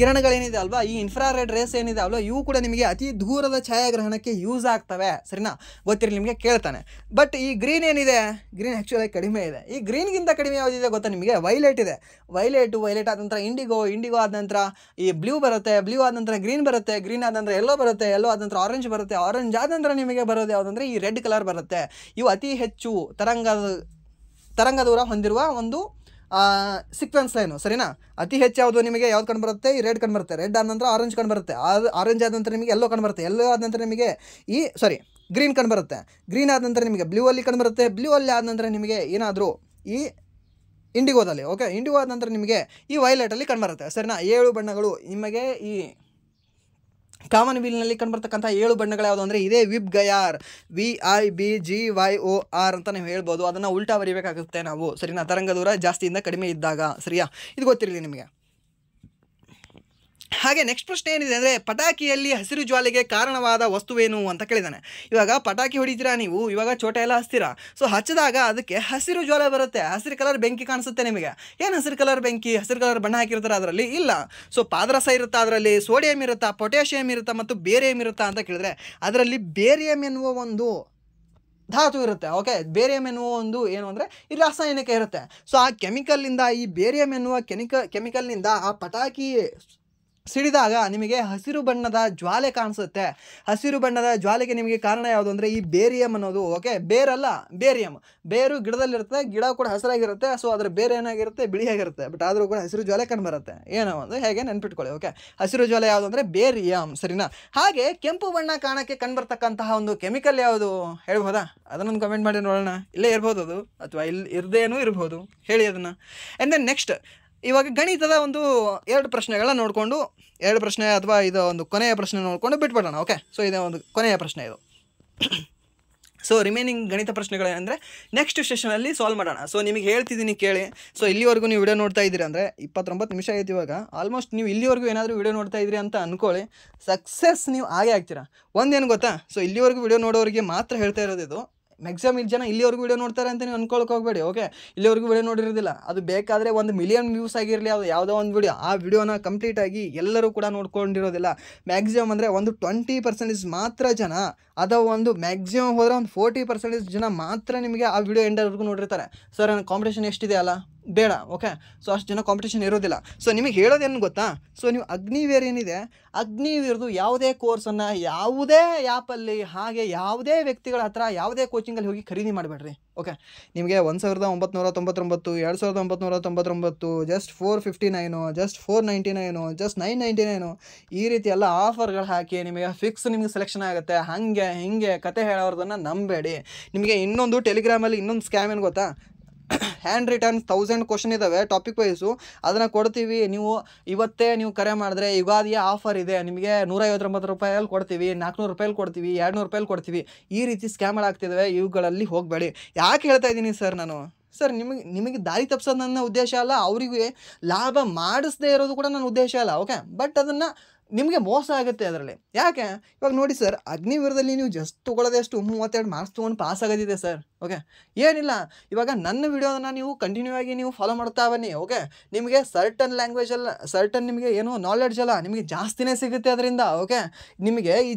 ಕಿರಣಗಳೇನಿದೆ ಅಲ್ವಾ, ಈ ಇನ್ಫ್ರಾರೆಡ್ ರೇಸ್ ಏನಿದೆ ಅಲ್ವಾ, ಇವು ಕೂಡ ನಿಮಗೆ ಅತಿ ದೂರದ ಛಾಯಾಗ್ರಹಣಕ್ಕೆ ಯೂಸ್ ಆಗ್ತವೆ. ಸರಿನಾ, ಗೊತ್ತಿರಲಿ ನಿಮಗೆ ಕೇಳ್ತಾನೆ. ಬಟ್ ಈ ಗ್ರೀನ್ ಏನಿದೆ, ಗ್ರೀನ್ ಆ್ಯಕ್ಚುಲಾಗಿ ಕಡಿಮೆ ಇದೆ. ಈ ಗ್ರೀನ್ಗಿಂತ ಕಡಿಮೆ ಯಾವುದಿದೆ ಗೊತ್ತಾ ನಿಮಗೆ? ವೈಲೆಟ್ ಇದೆ. ವೈಲೆಟ್ ಆದ ನಂತರ ಇಂಡಿಗೋ ಆದ ನಂತರ ಈ ಬ್ಲೂ ಬರುತ್ತೆ, ಬ್ಲೂ ಆದ ನಂತರ ಗ್ರೀನ್ ಬರುತ್ತೆ, ಗ್ರೀನ್ ಆದ ನಂತರ ಯೆಲ್ಲೋ ಬರುತ್ತೆ, ಯೆಲ್ಲೋ ಆದ ನಂತರ ಆರೆಂಜ್ ಬರುತ್ತೆ, ಆರೆಂಜ್ ಆದ ನಂತರ ನಿಮಗೆ ಬರೋದು ಯಾವುದಂದರೆ ಈ ರೆಡ್ ಕಲರ್ ಬರುತ್ತೆ. ಇವು ಅತಿ ಹೆಚ್ಚು ತರಂಗ ದೂರ ಹೊಂದಿರುವ ಒಂದು ಸೀಕ್ವೆನ್ಸ್ ಲೈನು. ಸರಿನಾ, ಅತಿ ಹೆಚ್ಚು ಯಾವುದು ನಿಮಗೆ ಯಾವ್ದು ಕಂಡುಬರುತ್ತೆ? ಈ ರೆಡ್ ಕಂಡುಬರುತ್ತೆ. ರೆಡ್ ಆದ ನಂತರ ಆರೆಂಜ್ ಕಂಡುಬರುತ್ತೆ, ಆರೆಂಜ್ ಆದ ನಂತರ ನಿಮಗೆ ಯೆಲ್ಲೋ ಕಂಡುಬರುತ್ತೆ, ಯೆಲ್ಲೋ ಆದ ನಂತರ ನಿಮಗೆ ಗ್ರೀನ್ ಕಂಡುಬರುತ್ತೆ, ಗ್ರೀನ್ ಆದ ನಂತರ ನಿಮಗೆ ಬ್ಲೂ ಅಲ್ಲಿ ಕಂಡುಬರುತ್ತೆ, ಬ್ಲೂ ಅಲ್ಲಿ ಆದ ನಂತರ ನಿಮಗೆ ಏನಾದರೂ ಈ ಇಂಡಿಗೋದಲ್ಲಿ. ಓಕೆ, ಇಂಡಿಗೋ ಆದ ನಂತರ ನಿಮಗೆ ಈ ವೈಲೆಟಲ್ಲಿ ಕಂಡುಬರುತ್ತೆ. ಸರಿನಾ, 7 ಬಣ್ಣಗಳು ನಿಮಗೆ ಈ ಕಾಮನ್ ವೀಲ್ನಲ್ಲಿ ಕಂಡುಬರ್ತಕ್ಕಂಥ 7 ಬಣ್ಣಗಳು ಯಾವುದು ಅಂದರೆ ಇದೇ ವಿಬ್ ಗಯಾರ್, VIBGYOR ಅಂತ ನೀವು ಹೇಳ್ಬೋದು. ಅದನ್ನು ಉಲ್ಟಾ ಬರೀಬೇಕಾಗುತ್ತೆ ನಾವು. ಸರಿನಾ, ತರಂಗ ದೂರ ಜಾಸ್ತಿಯಿಂದ ಕಡಿಮೆ ಇದ್ದಾಗ. ಸರಿಯಾ, ಇದು ಗೊತ್ತಿರಲಿ ನಿಮಗೆ. ಹಾಗೆ ನೆಕ್ಸ್ಟ್ ಪ್ರಶ್ನೆ ಏನಿದೆ ಅಂದರೆ, ಪಟಾಕಿಯಲ್ಲಿ ಹಸಿರು ಜ್ವಾಲೆಗೆ ಕಾರಣವಾದ ವಸ್ತುವೇನು ಅಂತ ಕೇಳಿದ್ದಾನೆ. ಇವಾಗ ಪಟಾಕಿ ಹೊಡಿತೀರಾ ನೀವು, ಇವಾಗ ಚೋಟ ಎಲ್ಲ ಹಚ್ತೀರಾ. ಸೊ ಹಚ್ಚಿದಾಗ ಅದಕ್ಕೆ ಹಸಿರು ಜ್ವಾಲೆ ಬರುತ್ತೆ, ಹಸಿರು ಕಲರ್ ಬೆಂಕಿ ಕಾಣಿಸುತ್ತೆ ನಿಮಗೆ. ಏನು ಹಸಿರು ಕಲರ್ ಬೆಂಕಿ? ಹಸಿರು ಕಲರ್ ಬಣ್ಣ ಹಾಕಿರ್ತಾರೆ ಅದರಲ್ಲಿ? ಇಲ್ಲ. ಸೊ ಪಾದರಸ ಇರುತ್ತಾ, ಅದರಲ್ಲಿ ಸೋಡಿಯಂ ಇರುತ್ತಾ, ಪೊಟ್ಯಾಷಿಯಂ ಇರುತ್ತಾ, ಮತ್ತು ಬೇರಿಯಂ ಇರುತ್ತಾ ಅಂತ ಕೇಳಿದ್ರೆ ಅದರಲ್ಲಿ ಬೇರಿಯಂ ಎನ್ನುವ ಒಂದು ಧಾತು ಇರುತ್ತೆ. ಓಕೆ, ಬೇರಿಯಂ ಎನ್ನುವ ಒಂದು ಏನು ಅಂದರೆ ಈ ರಾಸಾಯನಿಕ ಇರುತ್ತೆ. ಸೊ ಆ ಕೆಮಿಕಲ್ನಿಂದ, ಈ ಬೇರಿಯಂ ಎನ್ನುವ ಕೆಮಿಕಲ್ನಿಂದ ಆ ಪಟಾಕಿ ಸಿಡಿದಾಗ ನಿಮಗೆ ಹಸಿರು ಬಣ್ಣದ ಜ್ವಾಲೆ ಕಾಣಿಸುತ್ತೆ. ಹಸಿರು ಬಣ್ಣದ ಜ್ವಾಲೆಗೆ ನಿಮಗೆ ಕಾರಣ ಯಾವುದು ಅಂದರೆ ಈ ಬೇರಿಯಂ ಅನ್ನೋದು. ಓಕೆ, ಬೇರಲ್ಲ, ಬೇರಿಯಂ. ಬೇರು ಗಿಡದಲ್ಲಿರುತ್ತೆ, ಗಿಡ ಕೂಡ ಹಸಿರಾಗಿರುತ್ತೆ. ಸೊ ಅದರ ಬೇರೆ ಏನಾಗಿರುತ್ತೆ, ಬಿಳಿಯಾಗಿರುತ್ತೆ. ಬಟ್ ಆದರೂ ಕೂಡ ಹಸಿರು ಜ್ವಾಲೆ ಕಂಡು ಬರುತ್ತೆ. ಏನೋ ಒಂದು ಹೇಗೆ ನೆನ್ಪಿಟ್ಕೊಳ್ಳಿ. ಓಕೆ, ಹಸಿರು ಜ್ವಾಲೆ ಯಾವುದು ಅಂದರೆ ಬೇರಿಯಂ, ಸರಿನಾ? ಹಾಗೆ ಕೆಂಪು ಬಣ್ಣ ಕಾಣಕ್ಕೆ ಕಂಡುಬರ್ತಕ್ಕಂತಹ ಒಂದು ಕೆಮಿಕಲ್ ಯಾವುದು ಹೇಳ್ಬೋದಾ? ಅದನ್ನೊಂದು ಕಮೆಂಟ್ ಮಾಡಿ ನೋಡೋಣ. ಇಲ್ಲೇ ಇರ್ಬೋದು ಅದು, ಅಥವಾ ಇಲ್ಲಿ ಇರದೇನೂ ಇರ್ಬೋದು. ಹೇಳಿ ಅದನ್ನು. ಆ್ಯಂಡ್ ದೆನ್ ನೆಕ್ಸ್ಟ್, ಇವಾಗ ಗಣಿತದ ಒಂದು 2 ಪ್ರಶ್ನೆಗಳನ್ನ ನೋಡಿಕೊಂಡು, 2 ಪ್ರಶ್ನೆ ಅಥವಾ ಇದು ಒಂದು ಕೊನೆಯ ಪ್ರಶ್ನೆ ನೋಡಿಕೊಂಡು ಬಿಟ್ಬಿಡೋಣ. ಓಕೆ, ಸೊ ಇದೇ ಒಂದು ಕೊನೆಯ ಪ್ರಶ್ನೆ ಇದು. ಸೊ ರಿಮೈನಿಂಗ್ ಗಣಿತ ಪ್ರಶ್ನೆಗಳೇನೆಂದರೆ ನೆಕ್ಸ್ಟ್ ಸೆಷನಲ್ಲಿ ಸಾಲ್ವ್ ಮಾಡೋಣ. ಸೊ ನಿಮಗೆ ಹೇಳ್ತಿದ್ದೀನಿ ಕೇಳಿ. ಸೊ ಇಲ್ಲಿವರೆಗೂ ನೀವು ವಿಡಿಯೋ ನೋಡ್ತಾ ಇದ್ದೀರಿ ಅಂದರೆ 29 ನಿಮಿಷ ಆಯ್ತು ಇವಾಗ. ಆಲ್ಮೋಸ್ಟ್ ನೀವು ಇಲ್ಲಿವರೆಗೂ ಏನಾದರೂ ವಿಡಿಯೋ ನೋಡ್ತಾ ಇದ್ದೀರಿ ಅಂತ ಅಂದ್ಕೊಳ್ಳಿ, ಸಕ್ಸಸ್ ನೀವು ಆಗೇ ಆಗ್ತೀರಾ. ಒಂದೇನು ಗೊತ್ತಾ, ಸೊ ಇಲ್ಲಿವರೆಗೂ ವಿಡಿಯೋ ನೋಡೋರಿಗೆ ಮಾತ್ರ ಹೇಳ್ತಾ ಇರೋದು ಇದು. ಮ್ಯಾಕ್ಸಿಮಮ್ ಇಲ್ಲಿ ಜನ ಇಲ್ಲಿವರೆಗೂ ವಿಡಿಯೋ ನೋಡ್ತಾರೆ ಅಂತ ನೀವು ಅನ್ಕೊಳಕ್ಕೆ ಹೋಗಬೇಡಿ. ಓಕೆ, ಇಲ್ಲಿವರೆಗೂ ವಿಡಿಯೋ ನೋಡಿರೋದಿಲ್ಲ, ಅದು ಬೇಕಾದರೆ 1 ಮಿಲಿಯನ್ ವ್ಯೂಸ್ ಆಗಿರಲಿ, ಅದು ಯಾವುದೋ ಒಂದು ವಿಡಿಯೋ, ಆ ವಿಡಿಯೋನ ಕಂಪ್ಲೀಟಾಗಿ ಎಲ್ಲರೂ ಕೂಡ ನೋಡ್ಕೊಂಡಿರೋದಿಲ್ಲ. ಮ್ಯಾಕ್ಸಿಮಮ್ ಅಂದರೆ ಒಂದು 20% ಮಾತ್ರ ಜನ, ಅದು ಒಂದು ಮ್ಯಾಕ್ಸಿಮಮ್ ಹೋದರೆ ಒಂದು 40% ಜನ ಮಾತ್ರ ನಿಮಗೆ ಆ ವಿಡಿಯೋ ಎಂಡವರೆಗೂ ನೋಡಿರ್ತಾರೆ. ಸರ್ ನನ್ನ ಕಾಂಪಿಟೇಷನ್ ಎಷ್ಟಿದೆ ಅಲ್ಲ, ಬೇಡ. ಓಕೆ, ಸೊ ಅಷ್ಟು ಜನ ಕಾಂಪಿಟೇಷನ್ ಇರೋದಿಲ್ಲ. ಸೊ ನಿಮಗೆ ಹೇಳೋದೇನು ಗೊತ್ತಾ, ಸೊ ನೀವು ಅಗ್ನಿವೀರ್ ಏನಿದೆ, ಅಗ್ನಿವೀರ್ದು ಯಾವುದೇ ಕೋರ್ಸನ್ನು ಯಾವುದೇ ಆ್ಯಪಲ್ಲಿ ಹಾಗೆ ಯಾವುದೇ ವ್ಯಕ್ತಿಗಳ ಹತ್ರ ಯಾವುದೇ ಕೋಚಿಂಗಲ್ಲಿ ಹೋಗಿ ಖರೀದಿ ಮಾಡಬೇಡ್ರಿ. ಓಕೆ, ನಿಮಗೆ 1999, 2999, ಜಸ್ಟ್ 459, ಜಸ್ಟ್ 499, ಜಸ್ಟ್ 999 ಈ ರೀತಿ ಎಲ್ಲ ಆಫರ್ಗಳು ಹಾಕಿ ನಿಮಗೆ ಫಿಕ್ಸ್ ನಿಮಗೆ ಸೆಲೆಕ್ಷನ್ ಆಗುತ್ತೆ. ಹಾಗೆ ಹಿಂಗೆ ಕತೆ ಹೇಳೋರ್ದನ್ನು ನಂಬೇಡಿ. ನಿಮಗೆ ಇನ್ನೊಂದು ಟೆಲಿಗ್ರಾಮಲ್ಲಿ ಇನ್ನೊಂದು ಸ್ಕ್ಯಾಮ್ ಏನು ಗೊತ್ತಾ, ಹ್ಯಾಂಡ್ ರಿಟರ್ನ್ 1000 ಕ್ವಶನ್ ಇದ್ದಾವೆ ಟಾಪಿಕ್ ವೈಸು, ಅದನ್ನು ಕೊಡ್ತೀವಿ. ನೀವು ಇವತ್ತೇ ನೀವು ಕರೆ ಮಾಡಿದ್ರೆ ಯುಗಾದಿಯ ಆಫರ್ ಇದೆ, ನಿಮಗೆ 159 ರೂಪಾಯಲ್ಲಿ ಕೊಡ್ತೀವಿ, 400 ರೂಪಾಯಲ್ಲಿ ಕೊಡ್ತೀವಿ, 200 ರೂಪಾಯಲ್ಲಿ ಕೊಡ್ತೀವಿ. ಈ ರೀತಿ ಸ್ಕ್ಯಾಮ್ಗಳಾಗ್ತಿದ್ದಾವೆ. ಇವುಗಳಲ್ಲಿ ಹೋಗಬೇಡಿ. ಯಾಕೆ ಹೇಳ್ತಾ ಇದ್ದೀನಿ ಸರ್ ನಾನು? ಸರ್ ನಿಮಗೆ ದಾರಿ ತಪ್ಪಿಸೋದು ನನ್ನ ಉದ್ದೇಶ ಅಲ್ಲ, ಅವರಿಗೆ ಲಾಭ ಮಾಡಿಸದೇ ಇರೋದು ಕೂಡ ನನ್ನ ಉದ್ದೇಶ ಅಲ್ಲ. ಓಕೆ, ಬಟ್ ಅದನ್ನು ನಿಮಗೆ ಮೋಸ ಆಗುತ್ತೆ ಅದರಲ್ಲಿ. ಯಾಕೆ? ಇವಾಗ ನೋಡಿ ಸರ್, ಅಗ್ನಿವೀರದಲ್ಲಿ ನೀವು ಜಸ್ಟ್ ತೊಗೊಳ್ಳೋದೆಷ್ಟು 32 ಮಾರ್ಕ್ಸ್ ತೊಗೊಂಡು ಪಾಸ್ ಆಗೋದಿದೆ ಸರ್. ಓಕೆ, ಏನಿಲ್ಲ, ಇವಾಗ ನನ್ನ ವಿಡಿಯೋನ ನೀವು ಕಂಟಿನ್ಯೂ ಆಗಿ ನೀವು ಫಾಲೋ ಮಾಡ್ತಾ ಬನ್ನಿ. ಓಕೆ, ನಿಮಗೆ ಸರ್ಟನ್ ಲ್ಯಾಂಗ್ವೇಜಲ್ಲ, ಸರ್ಟನ್ ನಿಮಗೆ ಏನೋ ನಾಲೆಡ್ಜ್ ಅಲ್ಲ, ನಿಮಗೆ ಜಾಸ್ತಿನೇ ಸಿಗುತ್ತೆ ಅದರಿಂದ. ಓಕೆ, ನಿಮಗೆ ಈ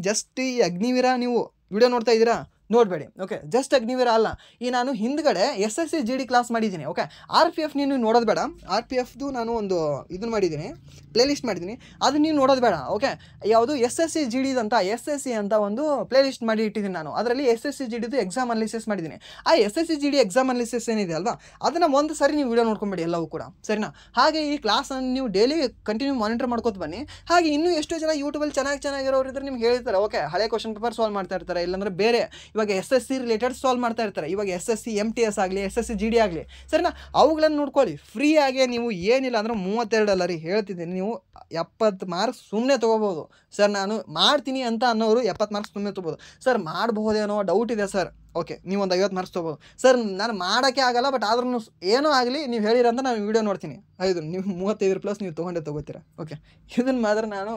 ಅಗ್ನಿವೀರ ನೀವು ವಿಡಿಯೋ ನೋಡ್ತಾ ಇದ್ದೀರಾ, ನೋಡಬೇಡಿ. ಓಕೆ, ಜಸ್ಟ್ ಅಗ್ನಿವೀರ ಅಲ್ಲ, ಈ ನಾನು ಹಿಂದ್ಗಡೆ SSC GD ಕ್ಲಾಸ್ ಮಾಡಿದ್ದೀನಿ. ಓಕೆ, RPF ನೀವು ನೋಡೋದು ಬೇಡ. RPFದು ನಾನು ಒಂದು ಇದನ್ನು ಮಾಡಿದ್ದೀನಿ, ಪ್ಲೇಲಿಸ್ಟ್ ಮಾಡಿದ್ದೀನಿ, ಅದು ನೀವು ನೋಡೋದು ಬೇಡ. ಓಕೆ, ಯಾವುದು SSC GD ಅಂತ SSC ಅಂತ ಒಂದು ಪ್ಲೇಲಿಸ್ಟ್ ಮಾಡಿ ಇಟ್ಟಿದ್ದೀನಿ ನಾನು. ಅದರಲ್ಲಿ SSC GDದು ಎಕ್ಸಾಮ್ ಅನಾಲಿಸಿಸ್ ಮಾಡಿದ್ದೀನಿ. ಆ SSC GD ಎಕ್ಸಾಮ್ ಅನಾಲಿಸಿಸ್ ಏನಿದೆ ಅಲ್ವಾ, ಅದನ್ನು ಒಂದು ಸರಿ ನೀವು ವಿಡಿಯೋ ನೋಡ್ಕೊಂಬೇಡಿ ಎಲ್ಲವೂ ಕೂಡ, ಸರಿನಾ? ಹಾಗೆ ಈ ಕ್ಲಾಸನ್ನು ನೀವು ಡೈಲಿ ಕಂಟಿನ್ಯೂ ಮಾನಿಟರ್ ಮಾಡ್ಕೊತ ಬನ್ನಿ. ಹಾಗೆ ಇನ್ನೂ ಎಷ್ಟೋ ಜನ ಯೂಟ್ಯೂಬಲ್ಲಿ ಚೆನ್ನಾಗಿರೋರು ಇದ್ರೆ ನಿಮ್ಗೆ ಹೇಳ್ತಾರೆ. ಓಕೆ, ಹಳೆ ಕ್ವಶನ್ ಪೇಪರ್ ಸಾಲ್ವ್ ಮಾಡ್ತಾ ಇರ್ತಾರೆ, ಇಲ್ಲಾಂದರೆ ಬೇರೆ ಇವಾಗ SSC ರಿಲೇಟೆಡ್ ಸಾಲ್ವ್ ಮಾಡ್ತಾ ಇರ್ತಾರೆ. ಇವಾಗ SSC MTS ಆಗಲಿ, SSC GD ಆಗಲಿ, ಸರಿನಾ? ಅವುಗಳನ್ನು ನೋಡ್ಕೊಳ್ಳಿ ಫ್ರೀಯಾಗಿ. ನೀವು ಏನಿಲ್ಲ ಅಂದರೆ 32 ಅಲ್ಲ ರೀ ಹೇಳ್ತಿದ್ದೀನಿ, ನೀವು 70 ಮಾರ್ಕ್ಸ್ ಸುಮ್ಮನೆ ತೊಗೋಬೋದು. ಸರ್ ನಾನು ಮಾಡ್ತೀನಿ ಅಂತ ಅನ್ನೋರು 70 ಮಾರ್ಕ್ಸ್ ಸುಮ್ಮನೆ ತೊಗೋಬೋದು. ಸರ್ ಮಾಡಬಹುದೇನೋ ಡೌಟ್ ಇದೆ ಸರ್, ಓಕೆ, ನೀವು ಒಂದು 50 ಮಾರ್ಕ್ಸ್ ತೊಗೋಬೋದು. ಸರ್ ನಾನು ಮಾಡೋಕ್ಕೆ ಆಗಲ್ಲ, ಬಟ್ ಆದ್ರೂ ಏನೋ ಆಗಲಿ ನೀವು ಹೇಳಿರಂತ ನಾನು ವಿಡಿಯೋ ನೋಡ್ತೀನಿ. ನೀವು 35+ ನೀವು ತೊಗೊಂಡೇ ತೊಗೋತೀರಾ. ಓಕೆ, ಇದನ್ನು ಮಾತ್ರ ನಾನು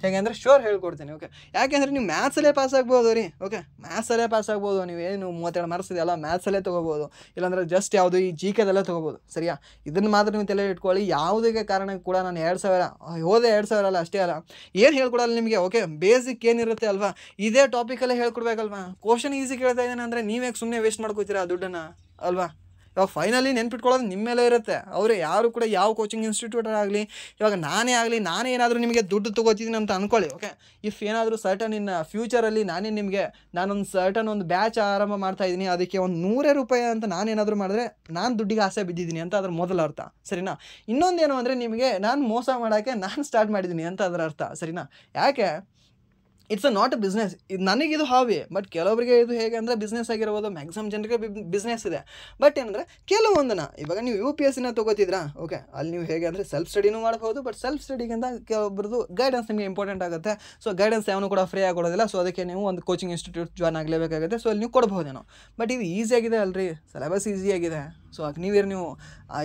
ಹೇಗೆ ಅಂದರೆ ಶೋರ್ ಹೇಳ್ಕೊಡ್ತೀನಿ. ಓಕೆ, ಯಾಕೆಂದರೆ ನೀವು ಮ್ಯಾಥ್ಸಲ್ಲೇ ಪಾಸ್ ಆಗ್ಬೋದು ರೀ. ಓಕೆ, ಮ್ಯಾಥ್ಸಲ್ಲೇ ಪಾಸ್ ಆಗ್ಬೋದು. ನೀವೇನು 32 ಮಾರ್ಕ್ಸ್ ಇದೆಯಲ್ಲ, ಮ್ಯಾಥ್ಸಲ್ಲೇ ತೊಗೋಬೋದು, ಇಲ್ಲಾಂದರೆ ಜಸ್ಟ್ ಯಾವುದು ಈ GKದಲ್ಲೇ ತೊಗೋಬೋದು. ಸರಿಯಾ? ಇದನ್ನು ಮಾತ್ರ ನೀವು ತಲೆ ಇಟ್ಕೊಳ್ಳಿ. ಯಾವುದೇ ಕಾರಣಕ್ಕೆ ಕೂಡ ನಾನು 2000 ಹೋದೆ, 2000 ಅಲ್ಲ, ಅಷ್ಟೇ ಅಲ್ಲ, ಏನು ಹೇಳ್ಕೊಡಲ್ಲ ನಿಮಗೆ. ಓಕೆ, ಬೇಸಿಕ್ ಏನಿರುತ್ತೆ ಅಲ್ವಾ, ಇದೇ ಟಾಪಿಕಲ್ಲೇ ಹೇಳ್ಕೊಡ್ಬೇಕಲ್ವಾ. ಕ್ವಶನ್ ಈಸಿ ಕೇಳ್ತಾ ಇದ್ದೇನೆ ಅಂದರೆ ನೀವೇ ಸುಮ್ಮನೆ ವೇಸ್ಟ್ ಮಾಡ್ಕೋತೀರಾ ದುಡ್ಡನ್ನು ಅಲ್ವಾ? ಇವಾಗ ಫೈನಲಿ ನೆನ್ಪಿಟ್ಕೊಳ್ಳೋದು ನಿಮ್ಮ ಮೇಲೆ ಇರುತ್ತೆ. ಅವರೇ ಯಾರು ಕೂಡ ಯಾವ ಕೋಚಿಂಗ್ ಇನ್ಸ್ಟಿಟ್ಯೂಟ್ ಆಗಲಿ, ಇವಾಗ ನಾನೇ ಏನಾದರೂ ನಿಮಗೆ ದುಡ್ಡು ತೊಗೋತಿದ್ದೀನಿ ಅಂತ ಅಂದ್ಕೊಳ್ಳಿ. ಓಕೆ, ಇಫ್ ಏನಾದರೂ ಸರ್ಟನ್ ಇನ್ ಫ್ಯೂಚರಲ್ಲಿ ನಾನೊಂದು ಸರ್ಟನ್ ಒಂದು ಬ್ಯಾಚ್ ಆರಂಭ ಮಾಡ್ತಾಯಿದ್ದೀನಿ, ಅದಕ್ಕೆ ಒಂದು 100 ರೂಪಾಯಿ ಅಂತ ನಾನೇನಾದರೂ ಮಾಡಿದ್ರೆ ನಾನು ದುಡ್ಡಿಗೆ ಆಸೆ ಬಿದ್ದಿದ್ದೀನಿ ಅಂತ ಅದ್ರ ಮೊದಲ ಅರ್ಥ, ಸರಿನಾ? ಇನ್ನೊಂದೇನು ಅಂದರೆ ನಿಮಗೆ ನಾನು ಮೋಸ ಮಾಡೋಕ್ಕೆ ನಾನು ಸ್ಟಾರ್ಟ್ ಮಾಡಿದ್ದೀನಿ ಅಂತ ಅದರ ಅರ್ಥ, ಸರಿನಾ? ಯಾಕೆ? It's not a business. ಇದು ನನಗಿದು ಹಾವಿ, ಬಟ್ ಕೆಲವರಿಗೆ ಇದು ಹೇಗೆ ಅಂದರೆ ಬಿಸ್ನೆಸ್ ಆಗಿರ್ಬೋದು. ಮ್ಯಾಕ್ಸಿಮಮ್ ಜನರಿಗೆ ಬಿಸ್ನೆಸ್ ಇದೆ. ಬಟ್ ಏನಂದರೆ ಕೆಲವೊಂದನ್ನು ಇವಾಗ ನೀವು UPSCನ ತೊಗೋತಿದ್ರಾ, ಓಕೆ, ಅಲ್ಲಿ ನೀವು ಹೇಗೆ ಅಂದರೆ ಸೆಲ್ಫ್ ಸ್ಟಡಿನೂ ಮಾಡ್ಬೋದು. ಬಟ್ ಸೆಲ್ಫ್ ಸ್ಟಡಿಗಿಂತ ಕೆಲವೊಬ್ಬರದು ಗೈಡೆನ್ಸ್ ನಿಮಗೆ ಇಂಪಾರ್ಟೆಂಟ್ ಆಗುತ್ತೆ. ಸೊ ಗೈಡೆನ್ಸ್ ಯಾವನು ಕೂಡ ಫ್ರೀ ಆಗಿ ಕೊಡೋದಿಲ್ಲ. ಸೊ ಅದಕ್ಕೆ ನೀವು ಒಂದು ಕೋಚಿಂಗ್ ಇನ್ಸ್ಟಿಟ್ಯೂಟ್ ಜಾಯ್ನ್ ಆಗಲೇಬೇಕಾಗುತ್ತೆ. ಸೊ ಅಲ್ಲಿ ನೀವು ಕೊಡ್ಬೋದೇನೋ. ಬಟ್ ಇದು ಈಸಿಯಾಗಿದೆ ಅಲ್ರಿ, ಸಿಲೆಬಸ್ ಈಸಿಯಾಗಿದೆ. ಸೊ ಅಗ್ನಿವೀರ್ ನೀವು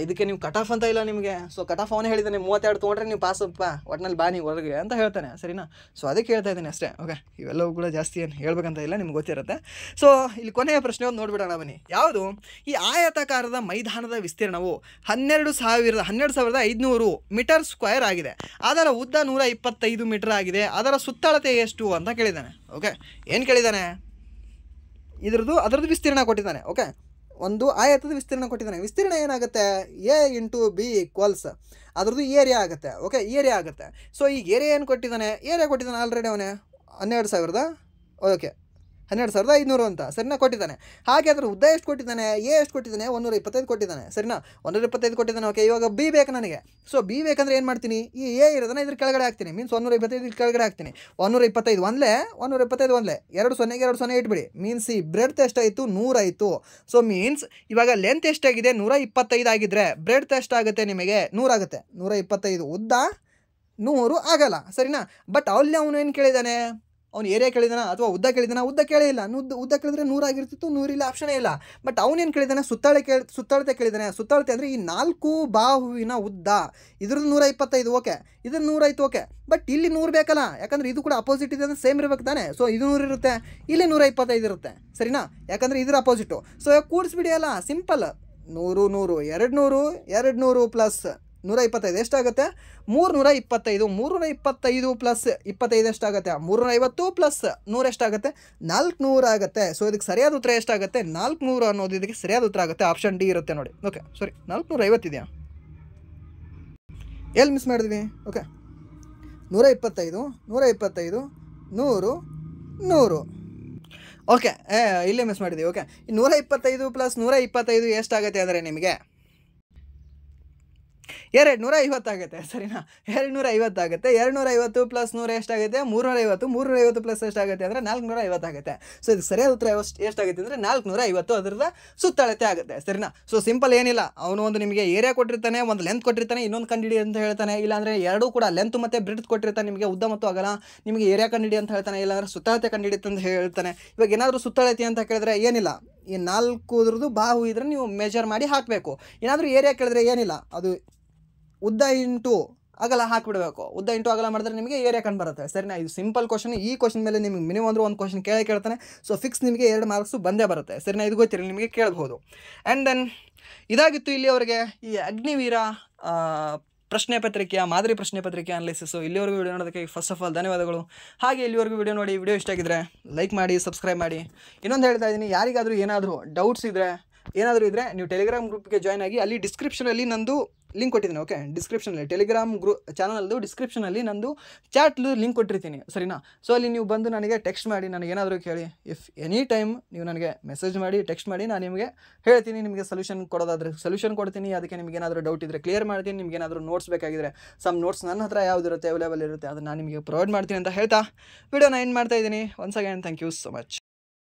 ಇದಕ್ಕೆ ನೀವು ಕಟ್ ಆಫ್ ಅಂತ ಇಲ್ಲ ನಿಮಗೆ. ಸೊ ಕಟ್ ಆಫ್ ಅವನೇ ಹೇಳಿದ್ದಾನೆ 32 ತೊಗೊಂಡ್ರೆ ನೀವು ಪಾಸಪ್ಪ, ಒಟ್ಟಿನಲ್ಲಿ ಬಾ ನೀವು ಹೊರಗೆ ಅಂತ ಹೇಳ್ತಾನೆ, ಸರಿನಾ? ಸೊ ಅದಕ್ಕೆ ಹೇಳ್ತಾ ಇದ್ದೀನಿ ಅಷ್ಟೇ. ಓಕೆ, ಇವೆಲ್ಲವೂ ಕೂಡ ಜಾಸ್ತಿ ಏನು ಹೇಳ್ಬೇಕಂತ ಇಲ್ಲ, ನಿಮ್ಗೆ ಗೊತ್ತಿರುತ್ತೆ. ಸೊ ಇಲ್ಲಿ ಕೊನೆಯ ಪ್ರಶ್ನೆ ಒಂದು ನೋಡ್ಬಿಡೋಣ ಬನ್ನಿ. ಯಾವುದು? ಈ ಆಯತಾಕಾರದ ಮೈದಾನದ ವಿಸ್ತೀರ್ಣವು 12,500 ಮೀಟರ್ ಸ್ಕ್ವೇರ್ ಆಗಿದೆ. ಅದರ ಉದ್ದ 125 ಮೀಟರ್ ಆಗಿದೆ. ಅದರ ಸುತ್ತಳತೆ ಎಷ್ಟು ಅಂತ ಕೇಳಿದ್ದಾನೆ. ಓಕೆ, ಏನು ಕೇಳಿದ್ದಾನೆ? ಅದರದ್ದು ವಿಸ್ತೀರ್ಣ ಕೊಟ್ಟಿದ್ದಾನೆ. ಓಕೆ, ಒಂದು ಆಯತದ ವಿಸ್ತೀರ್ಣ ಕೊಟ್ಟಿದ್ದಾನೆ. ವಿಸ್ತೀರ್ಣ ಏನಾಗುತ್ತೆ, ಎ ಇಂಟು ಬಿ ಈಕ್ವಲ್ಸ್ ಅದ್ರದ್ದು ಏರಿಯಾ ಆಗುತ್ತೆ. ಓಕೆ, ಏರಿಯಾ ಆಗುತ್ತೆ. ಸೊ ಈಗ ಏರಿಯಾ ಏನು ಕೊಟ್ಟಿದ್ದಾನೆ, ಏರಿಯಾ ಕೊಟ್ಟಿದ್ದಾನೆ ಆಲ್ರೆಡಿ ಅವನೇ 12,000 ಓಕೆ 12,500 ಅಂತ ಸರಿನಾ ಕೊಟ್ಟಿದ್ದಾನೆ. ಹಾಗೆ ಅದ್ರ ಉದ್ದ ಎಷ್ಟು ಕೊಟ್ಟಿದ್ದಾನೆ, ಎ ಎಷ್ಟು ಕೊಟ್ಟಿದ್ದಾನೆ, 125 ಕೊಟ್ಟಿದ್ದಾನೆ ಸರಿನಾ, 125 ಕೊಟ್ಟಿದ್ದಾನೆ. ಓಕೆ, ಇವಾಗ ಬಿ ಬೇಕು ನನಗೆ. ಸೊ ಬಿ ಬೇಕಂದ್ರೆ ಏನು ಮಾಡ್ತೀನಿ, ಈ ಎ ಇರೋದನ್ನ ಇದ್ರ ಕೆಳಗಡೆ ಹಾಕ್ತೀನಿ, ಮೀನ್ಸ್ 125 ಇದ್ರ ಕೆಳಗಡೆ ಹಾಕ್ತೀನಿ. 125 ಒಂದಲೇ 125 ಒಂದಲೇ 2 0ಗೆ 2 0 ಇಟ್ಬಿಡಿ. ಮೀನ್ಸ್ ಈ ಬ್ರೆಡ್ತ್ ಎಷ್ಟಾಯಿತು, 100 ಆಯಿತು. ಸೊ ಮೀನ್ಸ್ ಇವಾಗ ಲೆಂತ್ ಎಷ್ಟಾಗಿದೆ, 125 ಆಗಿದ್ರೆ ಬ್ರೆಡ್ತ್ ಎಷ್ಟಾಗುತ್ತೆ ನಿಮಗೆ, 100 ಆಗುತ್ತೆ. 125 ಉದ್ದ 100 ಆಗಲ್ಲ ಸರಿನಾ. ಬಟ್ ಅಲ್ಲಿ ಅವನು ಏನು ಕೇಳಿದ್ದಾನೆ, ಅವ್ನು ಏರಿಯಾ ಕೇಳಿದಾನ ಅಥವಾ ಉದ್ದ ಕೇಳಿದಾನ, ಉದ್ದ ಕೇಳಿಲ್ಲ. ಉದ್ದ ಕೇಳಿದ್ರೆ 100 ಆಗಿರ್ತಿತ್ತು, 100 ಇಲ್ಲ, ಆಪ್ಷನೇ ಇಲ್ಲ. ಬಟ್ ಅವನೇನು ಕೇಳಿದಾನೆ, ಸುತ್ತಳತೆ ಕೇಳಿದಾನೆ. ಸುತ್ತಳತೆ ಅಂದರೆ ಈ 4 ಬಾಹುವಿನ ಉದ್ದ, ಇದ್ರದ್ದು 125 ಓಕೆ, ಇದ್ರ 100 ಆಯ್ತು ಓಕೆ. ಬಟ್ ಇಲ್ಲಿ 100 ಬೇಕಲ್ಲ, ಯಾಕಂದರೆ ಇದು ಕೂಡ ಅಪೋಸಿಟ್ ಇದೆ ಅಂದರೆ ಸೇಮ್ ಇರಬೇಕು ತಾನೆ. ಸೊ ಇದು 100 ಇರುತ್ತೆ, ಇಲ್ಲಿ 125 ಇರುತ್ತೆ ಸರಿನಾ, ಯಾಕಂದರೆ ಇದ್ರ ಅಪೋಸಿಟು. ಸೊ ಕೂಡಿಸ್ಬಿಡಿ ಅಲ್ಲ, ಸಿಂಪಲ್. 100 100 200 200 ಪ್ಲಸ್ 125 ಎಷ್ಟಾಗುತ್ತೆ, 325. 325 ಪ್ಲಸ್ 25 ಎಷ್ಟಾಗುತ್ತೆ, 350 ಪ್ಲಸ್ 100 ಎಷ್ಟಾಗುತ್ತೆ, 400 ಆಗುತ್ತೆ. ಸೊ ಇದಕ್ಕೆ ಸರಿಯಾದ ಉತ್ತರ ಎಷ್ಟಾಗುತ್ತೆ, 400 ಅನ್ನೋದು ಇದಕ್ಕೆ ಸರಿಯಾದ ಉತ್ತರ ಆಗುತ್ತೆ. ಆಪ್ಷನ್ ಡಿ ಇರುತ್ತೆ ನೋಡಿ. ಓಕೆ ಸಾರಿ, 450 ಇದೆಯಾ, ಎಲ್ಲಿ ಮಿಸ್ ಮಾಡಿದ್ವಿ. ಓಕೆ 125 125 100 100 ಓಕೆ, ಇಲ್ಲೇ ಮಿಸ್ ಮಾಡಿದ್ದೀವಿ. ಓಕೆ, 125 ಪ್ಲಸ್ 125 ಎಷ್ಟಾಗುತ್ತೆ ಅಂದರೆ ನಿಮಗೆ 250 ಆಗುತ್ತೆ ಸರಿನಾ, 250 ಆಗುತ್ತೆ. 250 ಪ್ಲಸ್ 100 ಎಷ್ಟಾಗುತ್ತೆ, 350. 350 ಪ್ಲಸ್ ಎಷ್ಟಾಗುತ್ತೆ ಅಂದರೆ 450 ಆಗುತ್ತೆ. ಸೊ ಇದು ಸರಿಯಾದ ಉತ್ತರ ಎಷ್ಟಾಗುತ್ತೆ ಅಂದರೆ 450 ಅದರದ ಸುತ್ತಳತೆ ಆಗುತ್ತೆ ಸರಿನಾ. ಸೊ ಸಿಂಪಲ್ ಏನಿಲ್ಲ, ಅವನು ಒಂದು ನಿಮಗೆ ಏರಿಯಾ ಕೊಟ್ಟಿರ್ತಾನೆ, ಒಂದು ಲೆಂತ್ ಕೊಟ್ಟಿರ್ತಾನೆ, ಇನ್ನೊಂದು ಕಂಡಿಡಿ ಅಂತ ಹೇಳ್ತಾನೆ. ಇಲ್ಲಾಂದರೆ ಎರಡೂ ಕೂಡ ಲೆಂತ್ ಮತ್ತು ಬ್ರೆಡ್ತ್ ಕೊಟ್ಟಿರ್ತಾನೆ ನಿಮಗೆ, ಉದ್ದ ಮತ್ತು ಅಗಲ. ನಿಮಗೆ ಏರಿಯಾ ಕಂಡಿಡಿ ಅಂತ ಹೇಳ್ತಾನೆ, ಇಲ್ಲಾಂದರೆ ಸುತ್ತಳತೆ ಕಂಡಿಡಿ ಅಂತ ಹೇಳ್ತಾನೆ. ಇವಾಗ ಏನಾದರೂ ಸುತ್ತಳತೆ ಅಂತ ಕೇಳಿದ್ರೆ ಏನಿಲ್ಲ, ಈ 4 ಬಾಹು ಇದ್ರೆ ನೀವು ಮೆಜರ್ ಮಾಡಿ ಹಾಕಬೇಕು. ಏನಾದರೂ ಏರಿಯಾ ಕೇಳಿದ್ರೆ ಏನಿಲ್ಲ, ಅದು ಉದ್ದ ಇಂಟು ಅಗಲ ಹಾಕಿಬಿಡಬೇಕು. ಉದ್ದ ಇಂಟು ಅಗಲ ಮಾಡಿದ್ರೆ ನಿಮಗೆ ಏರಿಯಾ ಕಂಡು ಬರುತ್ತೆ ಸರಿನಾ. ಇದು ಸಿಂಪಲ್ ಕ್ವಶನ್. ಈ ಕ್ವಶನ್ ಮೇಲೆ ನಿಮಗೆ ಮಿನಿಮಮ್ ಅಂದ್ರೆ ಒಂದು ಕ್ವಶನ್ ಕೇಳ್ತಾನೆ. ಸೊ ಫಿಕ್ಸ್ ನಿಮಗೆ 2 ಮಾರ್ಕ್ಸು ಬಂದೇ ಬರುತ್ತೆ ಸರಿನಾ. ಇದು ಗೊತ್ತಿರಲಿ ನಿಮಗೆ ಕೇಳ್ಬೋದು. ಆ್ಯಂಡ್ ದೆನ್ ಇದಾಗಿತ್ತು ಇಲ್ಲಿ ಅವರಿಗೆ ಈ ಅಗ್ನಿವೀರ ಪ್ರಶ್ನೆ ಪತ್ರಿಕೆಯ ಮಾದರಿ ಪ್ರಶ್ನೆ ಪತ್ರಿಕೆ ಅನಾಲಿಸಿಸು. ಇಲ್ಲಿವರೆಗೂ ವಿಡಿಯೋ ನೋಡೋದಕ್ಕೆ ಫಸ್ಟ್ ಆಫ್ ಆಲ್ ಧನ್ಯವಾದಗಳು. ಹಾಗೆ ಇಲ್ಲಿವರೆಗೂ ವಿಡಿಯೋ ನೋಡಿ, ವಿಡಿಯೋ ಇಷ್ಟ ಆಗಿದ್ರೆ ಲೈಕ್ ಮಾಡಿ, ಸಬ್ಸ್ಕ್ರೈಬ್ ಮಾಡಿ. ಇನ್ನೊಂದು ಹೇಳ್ತಾ ಇದ್ದೀನಿ, ಯಾರಿಗಾದರೂ ಏನಾದರೂ ಡೌಟ್ಸ್ ಇದ್ದರೆ ಏನಾದರೂ ಇದ್ದರೆ ನೀವು ಟೆಲಿಗ್ರಾಮ್ ಗ್ರೂಪ್ಗೆ ಜಾಯ್ನ್ ಆಗಿ. ಅಲ್ಲಿ ಡಿಸ್ಕ್ರಿಪ್ಷನಲ್ಲಿ ನಂದು ಲಿಂಕ್ ಕೊಟ್ಟಿದ್ದೀನಿ. ಓಕೆ, ಡಿಸ್ಕ್ರಿಪ್ಷನಲ್ಲಿ ಟೆಲಿಗ್ರಾಮ್ ಚಾನಲ್ದು ಡಿಸ್ಕ್ರಿಪ್ಷನಲ್ಲಿ ನಂದು ಚಾಟ್ಲು ಲಿಂಕ್ ಕೊಟ್ಟಿರ್ತೀನಿ ಸರಿನಾ. ಸೊ ಅಲ್ಲಿ ನೀವು ಬಂದು ನನಗೆ ಟೆಕ್ಸ್ಟ್ ಮಾಡಿ, ನನಗೇನಾದರೂ ಕೇಳಿ. ಇಫ್ ಎನಿ ಟೈಮ್ ನೀವು ನನಗೆ ಮೆಸೇಜ್ ಮಾಡಿ, ಟೆಕ್ಸ್ಟ್ ಮಾಡಿ, ನಾನು ನಿಮಗೆ ಹೇಳ್ತೀನಿ. ನಿಮಗೆ ಸೊಲ್ಯೂಷನ್ ಕೊಡೋದಾದರೆ ಸೊಲ್ಯೂಷನ್ ಕೊಡ್ತೀನಿ. ಅದಕ್ಕೆ ನಿಮಗೆ ಏನಾದರೂ ಡೌಟ್ ಇದ್ದರೆ ಕ್ಲಿಯರ್ ಮಾಡ್ತೀನಿ. ನಿಮ್ಗೆ ಏನಾದರೂ ನೋಟ್ಸ್ ಬೇಕಾಗಿದ್ದರೆ ಸಮ್ ನೋಟ್ಸ್ ನನ್ನ ಹತ್ರ ಯಾವುದಿರುತ್ತೆ ಅವೈಲೇಬಲ್ ಇರುತ್ತೆ, ಅದನ್ನು ನಾನು ನಿಮಗೆ ಪ್ರೊವೈಡ್ ಮಾಡ್ತೀನಿ ಅಂತ ಹೇಳ್ತಾ ವಿಡಿಯೋನ ಎಂಡ್ ಮಾಡ್ತಾ ಇದ್ದೀನಿ. Once again thank you so much.